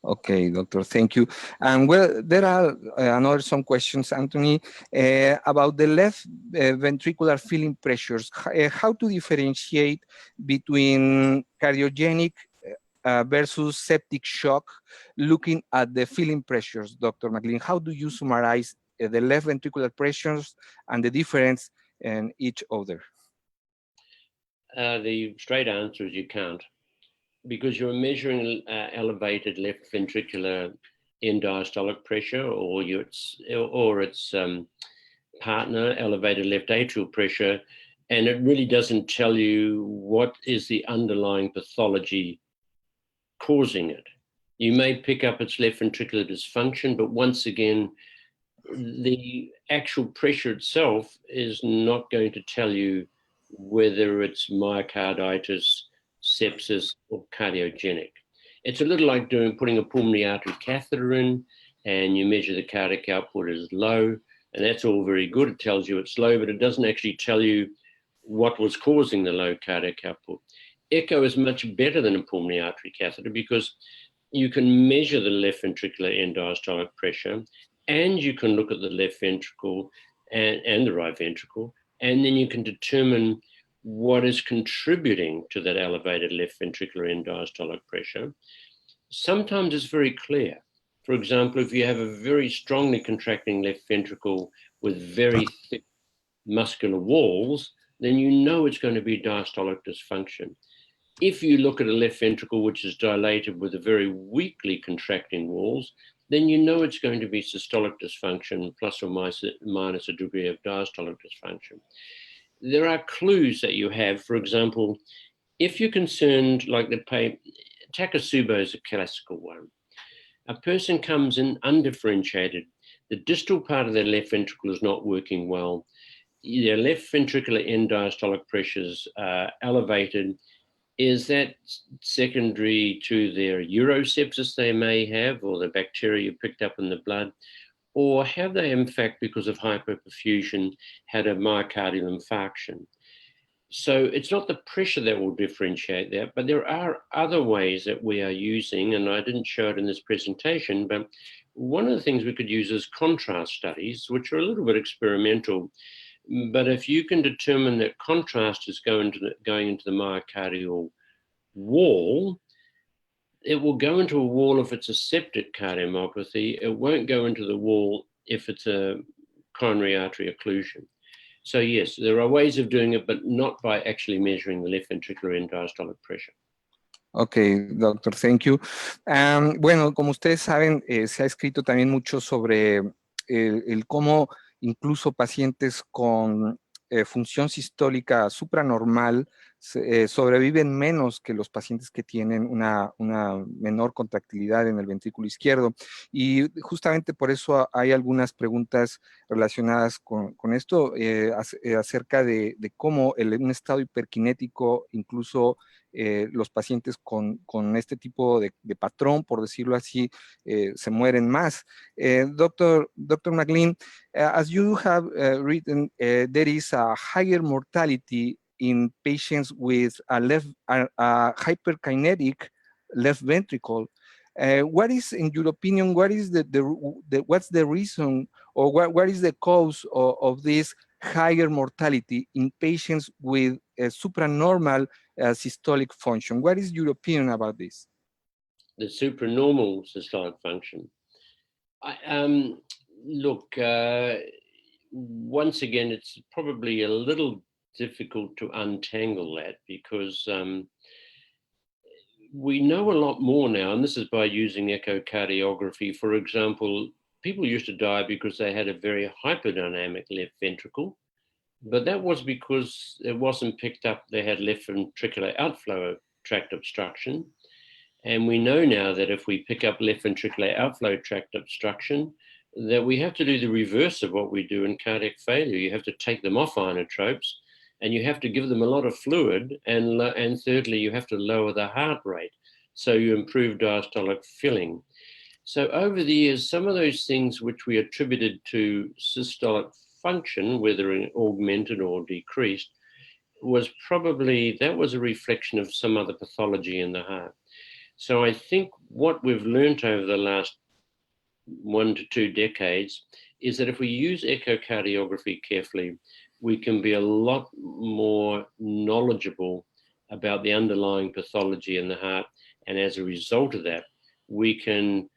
Okay, doctor, thank you. And well, there are some questions, Anthony, about the left ventricular filling pressures. How to differentiate between cardiogenic versus septic shock, looking at the filling pressures, Dr. McLean? How do you summarize the left ventricular pressures and the difference in each other? The straight answer is you can't, because you're measuring elevated left ventricular end diastolic pressure, or its partner, elevated left atrial pressure, and it really doesn't tell you what is the underlying pathology causing it. You may pick up its left ventricular dysfunction, but once again, the actual pressure itself is not going to tell you whether it's myocarditis, sepsis, or cardiogenic. It's a little like putting a pulmonary artery catheter in, and you measure the cardiac output is low, and that's all very good. It tells you it's low, but it doesn't actually tell you what was causing the low cardiac output. Echo is much better than a pulmonary artery catheter because you can measure the left ventricular end diastolic pressure, and you can look at the left ventricle and the right ventricle, and then you can determine what is contributing to that elevated left ventricular end diastolic pressure. Sometimes it's very clear. For example, if you have a very strongly contracting left ventricle with very thick muscular walls, then you know it's going to be diastolic dysfunction. If you look at a left ventricle which is dilated with a very weakly contracting walls, then you know it's going to be systolic dysfunction plus or minus a degree of diastolic dysfunction. There are clues that you have. For example, if you're concerned, like Takotsubo is a classical one. A person comes in undifferentiated. The distal part of their left ventricle is not working well. Their left ventricular end diastolic pressures are elevated. Is that secondary to their urosepsis they may have, or the bacteria you picked up in the blood? Or have they, in fact, because of hyperperfusion, had a myocardial infarction? So it's not the pressure that will differentiate that, but there are other ways that we are using, and I didn't show it in this presentation, but one of the things we could use is contrast studies, which are a little bit experimental. But if you can determine that contrast is going into the myocardial wall, it will go into a wall if it's a septic cardiomyopathy. It won't go into the wall if it's a coronary artery occlusion. So yes, there are ways of doing it, but not by actually measuring the left ventricular end diastolic pressure. Ok, doctor, thank you. Bueno, como ustedes saben, se ha escrito también mucho sobre el cómo incluso pacientes con función sistólica supranormal sobreviven menos que los pacientes que tienen una menor contractilidad en el ventrículo izquierdo. Y justamente por eso hay algunas preguntas relacionadas con esto, acerca de cómo un estado hiperkinético, incluso los pacientes con este tipo de patrón, por decirlo así, se mueren más. Dr. McLean, as you have written, there is a higher mortality in patients with a hyperkinetic left ventricle. What is, in your opinion, what is what's the reason, or what is the cause of this higher mortality in patients with a supranormal systolic function? What is your opinion about this? The supranormal systolic function. Look, once again, it's probably a little difficult to untangle that, because we know a lot more now, and this is by using echocardiography. For example, people used to die because they had a very hyperdynamic left ventricle, but that was because it wasn't picked up. They had left ventricular outflow tract obstruction. And we know now that if we pick up left ventricular outflow tract obstruction, that we have to do the reverse of what we do in cardiac failure. You have to take them off inotropes, and you have to give them a lot of fluid, and thirdly, you have to lower the heart rate, so you improve diastolic filling. So over the years, some of those things which we attributed to systolic function, whether augmented or decreased, was probably, that was a reflection of some other pathology in the heart. So I think what we've learned over the last 1 to 2 decades is that if we use echocardiography carefully, we can be a lot more knowledgeable about the underlying pathology in the heart. And as a result of that, we can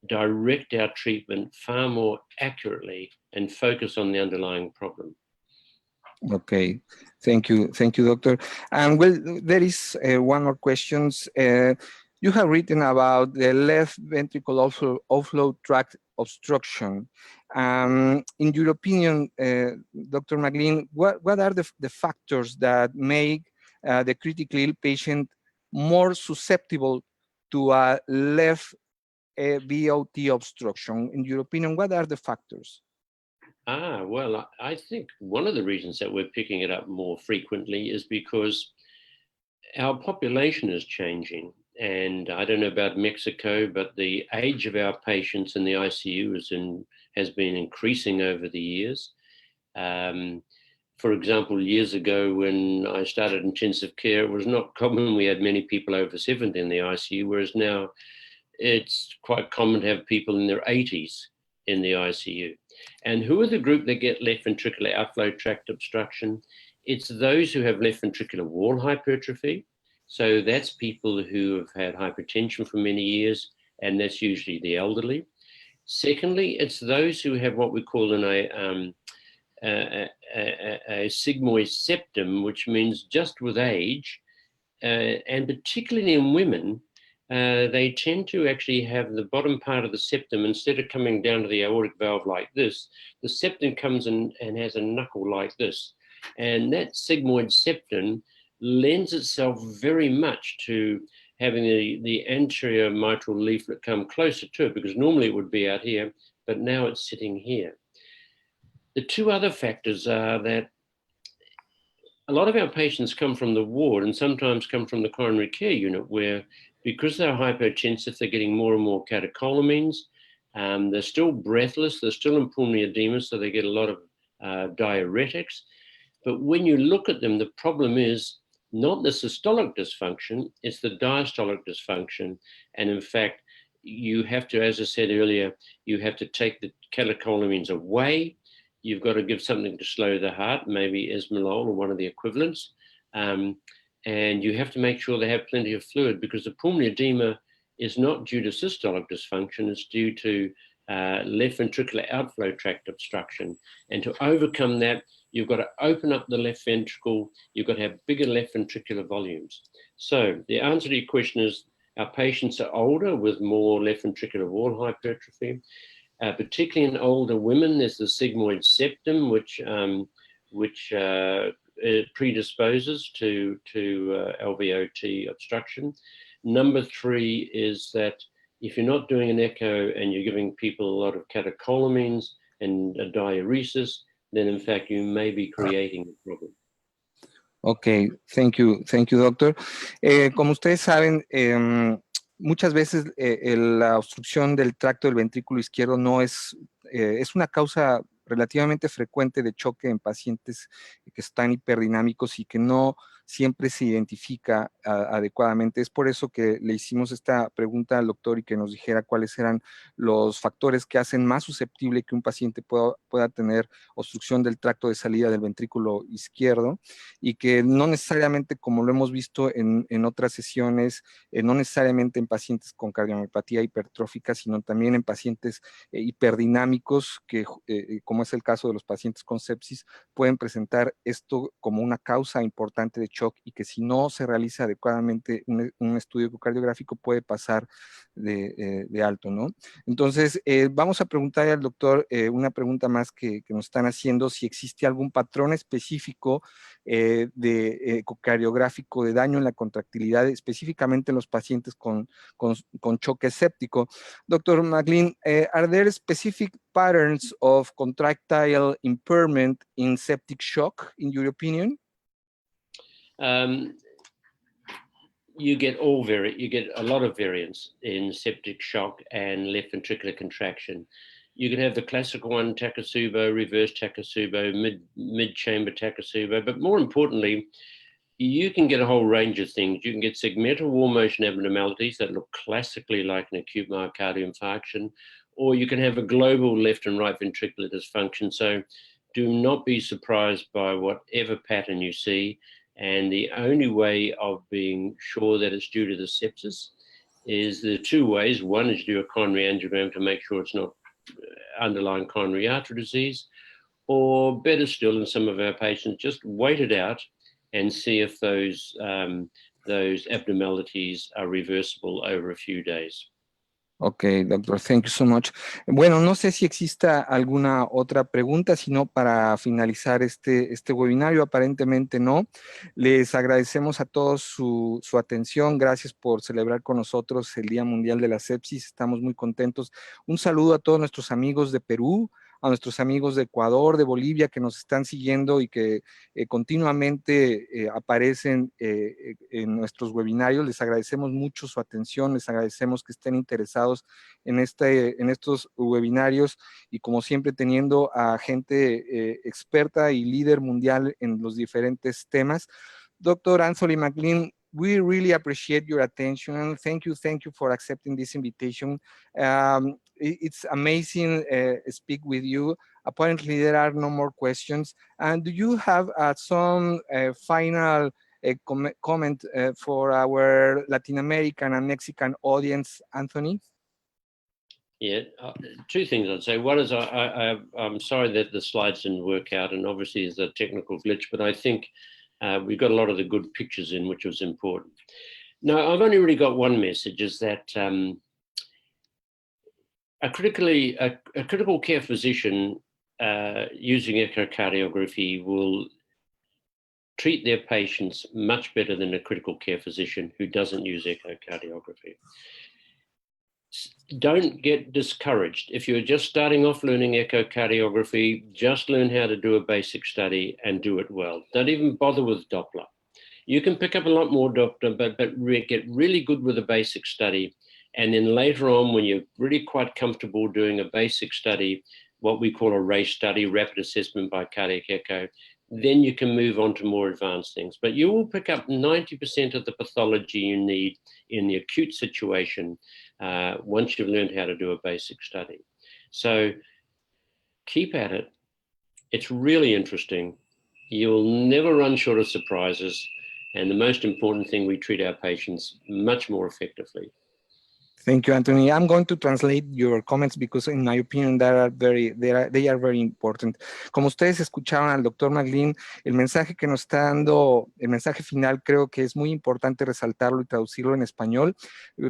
direct our treatment far more accurately and focus on the underlying problem. Okay, thank you, doctor. And well, there is one more questions. You have written about the left ventricle outflow tract obstruction. In your opinion, Dr. McLean, what are the factors that make the critically ill patient more susceptible to a left VOT obstruction? In your opinion, what are the factors? Well, I think one of the reasons that we're picking it up more frequently is because our population is changing. And I don't know about Mexico, but the age of our patients in the ICU has been increasing over the years. For example, years ago when I started intensive care, it was not common. We had many people over 70 in the ICU, whereas now it's quite common to have people in their 80s in the ICU. And who are the group that get left ventricular outflow tract obstruction? It's those who have left ventricular wall hypertrophy. So that's people who have had hypertension for many years, and that's usually the elderly. Secondly, it's those who have what we call a sigmoid septum, which means just with age, and particularly in women, they tend to actually have the bottom part of the septum, instead of coming down to the aortic valve like this, the septum comes in and has a knuckle like this. And that sigmoid septum lends itself very much to having the anterior mitral leaflet come closer to it, because normally it would be out here, but now it's sitting here. The two other factors are that a lot of our patients come from the ward and sometimes come from the coronary care unit, where because they're hypotensive, they're getting more and more catecholamines. They're still breathless, they're still in pulmonary edema, so they get a lot of diuretics. But when you look at them, the problem is not the systolic dysfunction, it's the diastolic dysfunction. And in fact, you have to, as I said earlier, you have to take the catecholamines away. You've got to give something to slow the heart, maybe esmolol or one of the equivalents. And you have to make sure they have plenty of fluid, because the pulmonary edema is not due to systolic dysfunction, it's due to left ventricular outflow tract obstruction. And to overcome that, you've got to open up the left ventricle, you've got to have bigger left ventricular volumes. So the answer to your question is, our patients are older with more left ventricular wall hypertrophy. Particularly in older women, there's the sigmoid septum, which predisposes to LVOT obstruction. Number 3 is that if you're not doing an echo and you're giving people a lot of catecholamines and a diuresis, then in fact you may be creating a problem. Okay, thank you, doctor. Como ustedes saben, muchas veces la obstrucción del tracto del ventrículo izquierdo no es una causa relativamente frecuente de choque en pacientes que están hiperdinámicos y que no siempre se identifica adecuadamente. Es por eso que le hicimos esta pregunta al doctor y que nos dijera cuáles eran los factores que hacen más susceptible que un paciente pueda tener obstrucción del tracto de salida del ventrículo izquierdo, y que no necesariamente, como lo hemos visto en otras sesiones, no necesariamente en pacientes con cardiomiopatía hipertrófica, sino también en pacientes hiperdinámicos que, como es el caso de los pacientes con sepsis, pueden presentar esto como una causa importante de shock, y que si no se realiza adecuadamente un estudio ecocardiográfico puede pasar de alto, ¿no? Entonces, vamos a preguntarle al doctor una pregunta más que nos están haciendo, si existe algún patrón específico de ecocardiográfico de daño en la contractilidad, específicamente en los pacientes con choque séptico. Dr. McLean, are there specific patterns of contractile impairment in septic shock, in your opinion? You get a lot of variance in septic shock and left ventricular contraction. You could have the classical one, Takotsubo, reverse Takotsubo, mid-chamber Takotsubo, but more importantly, you can get a whole range of things. You can get segmental wall motion abnormalities that look classically like an acute myocardial infarction, or you can have a global left and right ventricular dysfunction. So do not be surprised by whatever pattern you see. And the only way of being sure that it's due to the sepsis is there are two ways. One is do a coronary angiogram to make sure it's not underlying coronary artery disease, or better still, in some of our patients, just wait it out and see if those abnormalities are reversible over a few days. Ok, doctor, thank you so much. Bueno, no sé si exista alguna otra pregunta, sino para finalizar este webinario, aparentemente no. Les agradecemos a todos su atención. Gracias por celebrar con nosotros el Día Mundial de la Sepsis. Estamos muy contentos. Un saludo a todos nuestros amigos de Perú, a nuestros amigos de Ecuador, de Bolivia, que nos están siguiendo y que continuamente aparecen en nuestros webinarios. Les agradecemos mucho su atención, les agradecemos que estén interesados en estos webinarios y como siempre teniendo a gente experta y líder mundial en los diferentes temas. Dr. Anthony McLean, we really appreciate your attention. Thank you for accepting this invitation. It's amazing speak with you. Apparently there are no more questions. And do you have some final comment for our Latin American and Mexican audience, Anthony? Yeah, two things I'd say. One is I'm sorry that the slides didn't work out, and obviously there's a technical glitch, but I think we got a lot of the good pictures in, which was important. No, I've only really got one message, is that a critical care physician using echocardiography will treat their patients much better than a critical care physician who doesn't use echocardiography. Don't get discouraged. If you're just starting off learning echocardiography, just learn how to do a basic study and do it well. Don't even bother with Doppler. You can pick up a lot more Doppler, but get really good with a basic study. And then later on, when you're really quite comfortable doing a basic study, what we call a RACE study, rapid assessment by cardiac echo, then you can move on to more advanced things. But you will pick up 90% of the pathology you need in the acute situation once you've learned how to do a basic study. So keep at it. It's really interesting. You'll never run short of surprises. And the most important thing, we treat our patients much more effectively. Thank you, Anthony. I'm going to translate your comments because, in my opinion, they are very important. Como ustedes escucharon al doctor McLean, el mensaje que nos está dando, el mensaje final, creo que es muy importante resaltarlo y traducirlo en español.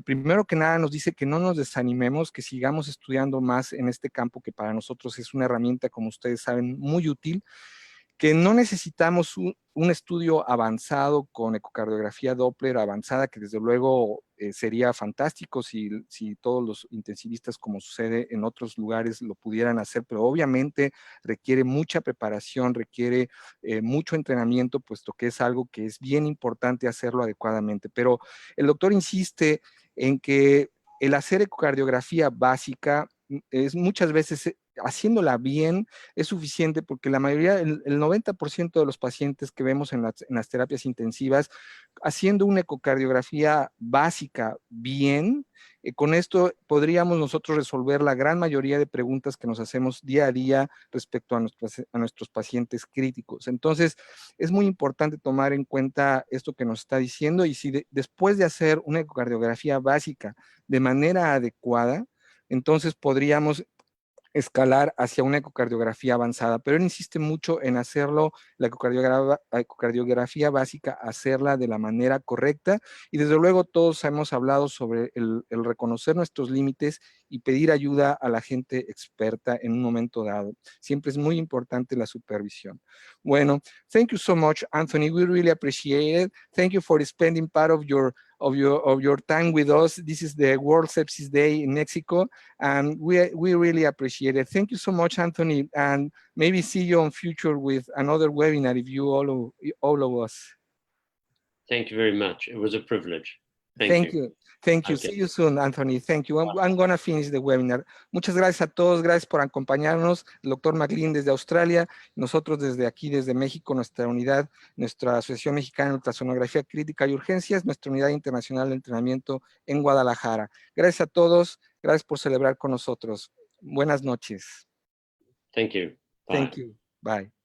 Primero que nada, nos dice que no nos desanimemos, que sigamos estudiando más en este campo que para nosotros es una herramienta, como ustedes saben, muy útil, que no necesitamos un estudio avanzado con ecocardiografía Doppler avanzada, que desde luego sería fantástico si todos los intensivistas, como sucede en otros lugares, lo pudieran hacer, pero obviamente requiere mucha preparación, requiere mucho entrenamiento, puesto que es algo que es bien importante hacerlo adecuadamente. Pero el doctor insiste en que el hacer ecocardiografía básica es muchas veces, haciéndola bien, es suficiente porque la mayoría, el 90% de los pacientes que vemos en las terapias intensivas, haciendo una ecocardiografía básica bien, con esto podríamos nosotros resolver la gran mayoría de preguntas que nos hacemos día a día respecto a nuestros pacientes críticos. Entonces, es muy importante tomar en cuenta esto que nos está diciendo, y si después de hacer una ecocardiografía básica de manera adecuada, entonces podríamos escalar hacia una ecocardiografía avanzada, pero él insiste mucho en hacerlo, la ecocardiografía básica, hacerla de la manera correcta, y desde luego todos hemos hablado sobre el reconocer nuestros límites y pedir ayuda a la gente experta en un momento dado. Siempre es muy importante la supervisión. Bueno, thank you so much, Anthony. We really appreciate it. Thank you for spending part of your time with us. This is the World Sepsis Day in Mexico, and we really appreciate it. Thank you so much, Anthony, and maybe see you on future with another webinar if you all of us. Thank you very much. It was a privilege. Thank you. Thank you. Okay. See you soon, Anthony. Thank you. I'm going to finish the webinar. Muchas gracias a todos. Gracias por acompañarnos. El doctor McLean desde Australia, nosotros desde aquí, desde México, nuestra unidad, nuestra Asociación Mexicana de Ultrasonografía Crítica y Urgencias, nuestra unidad internacional de entrenamiento en Guadalajara. Gracias a todos. Gracias por celebrar con nosotros. Buenas noches. Thank you. Bye. Thank you. Bye.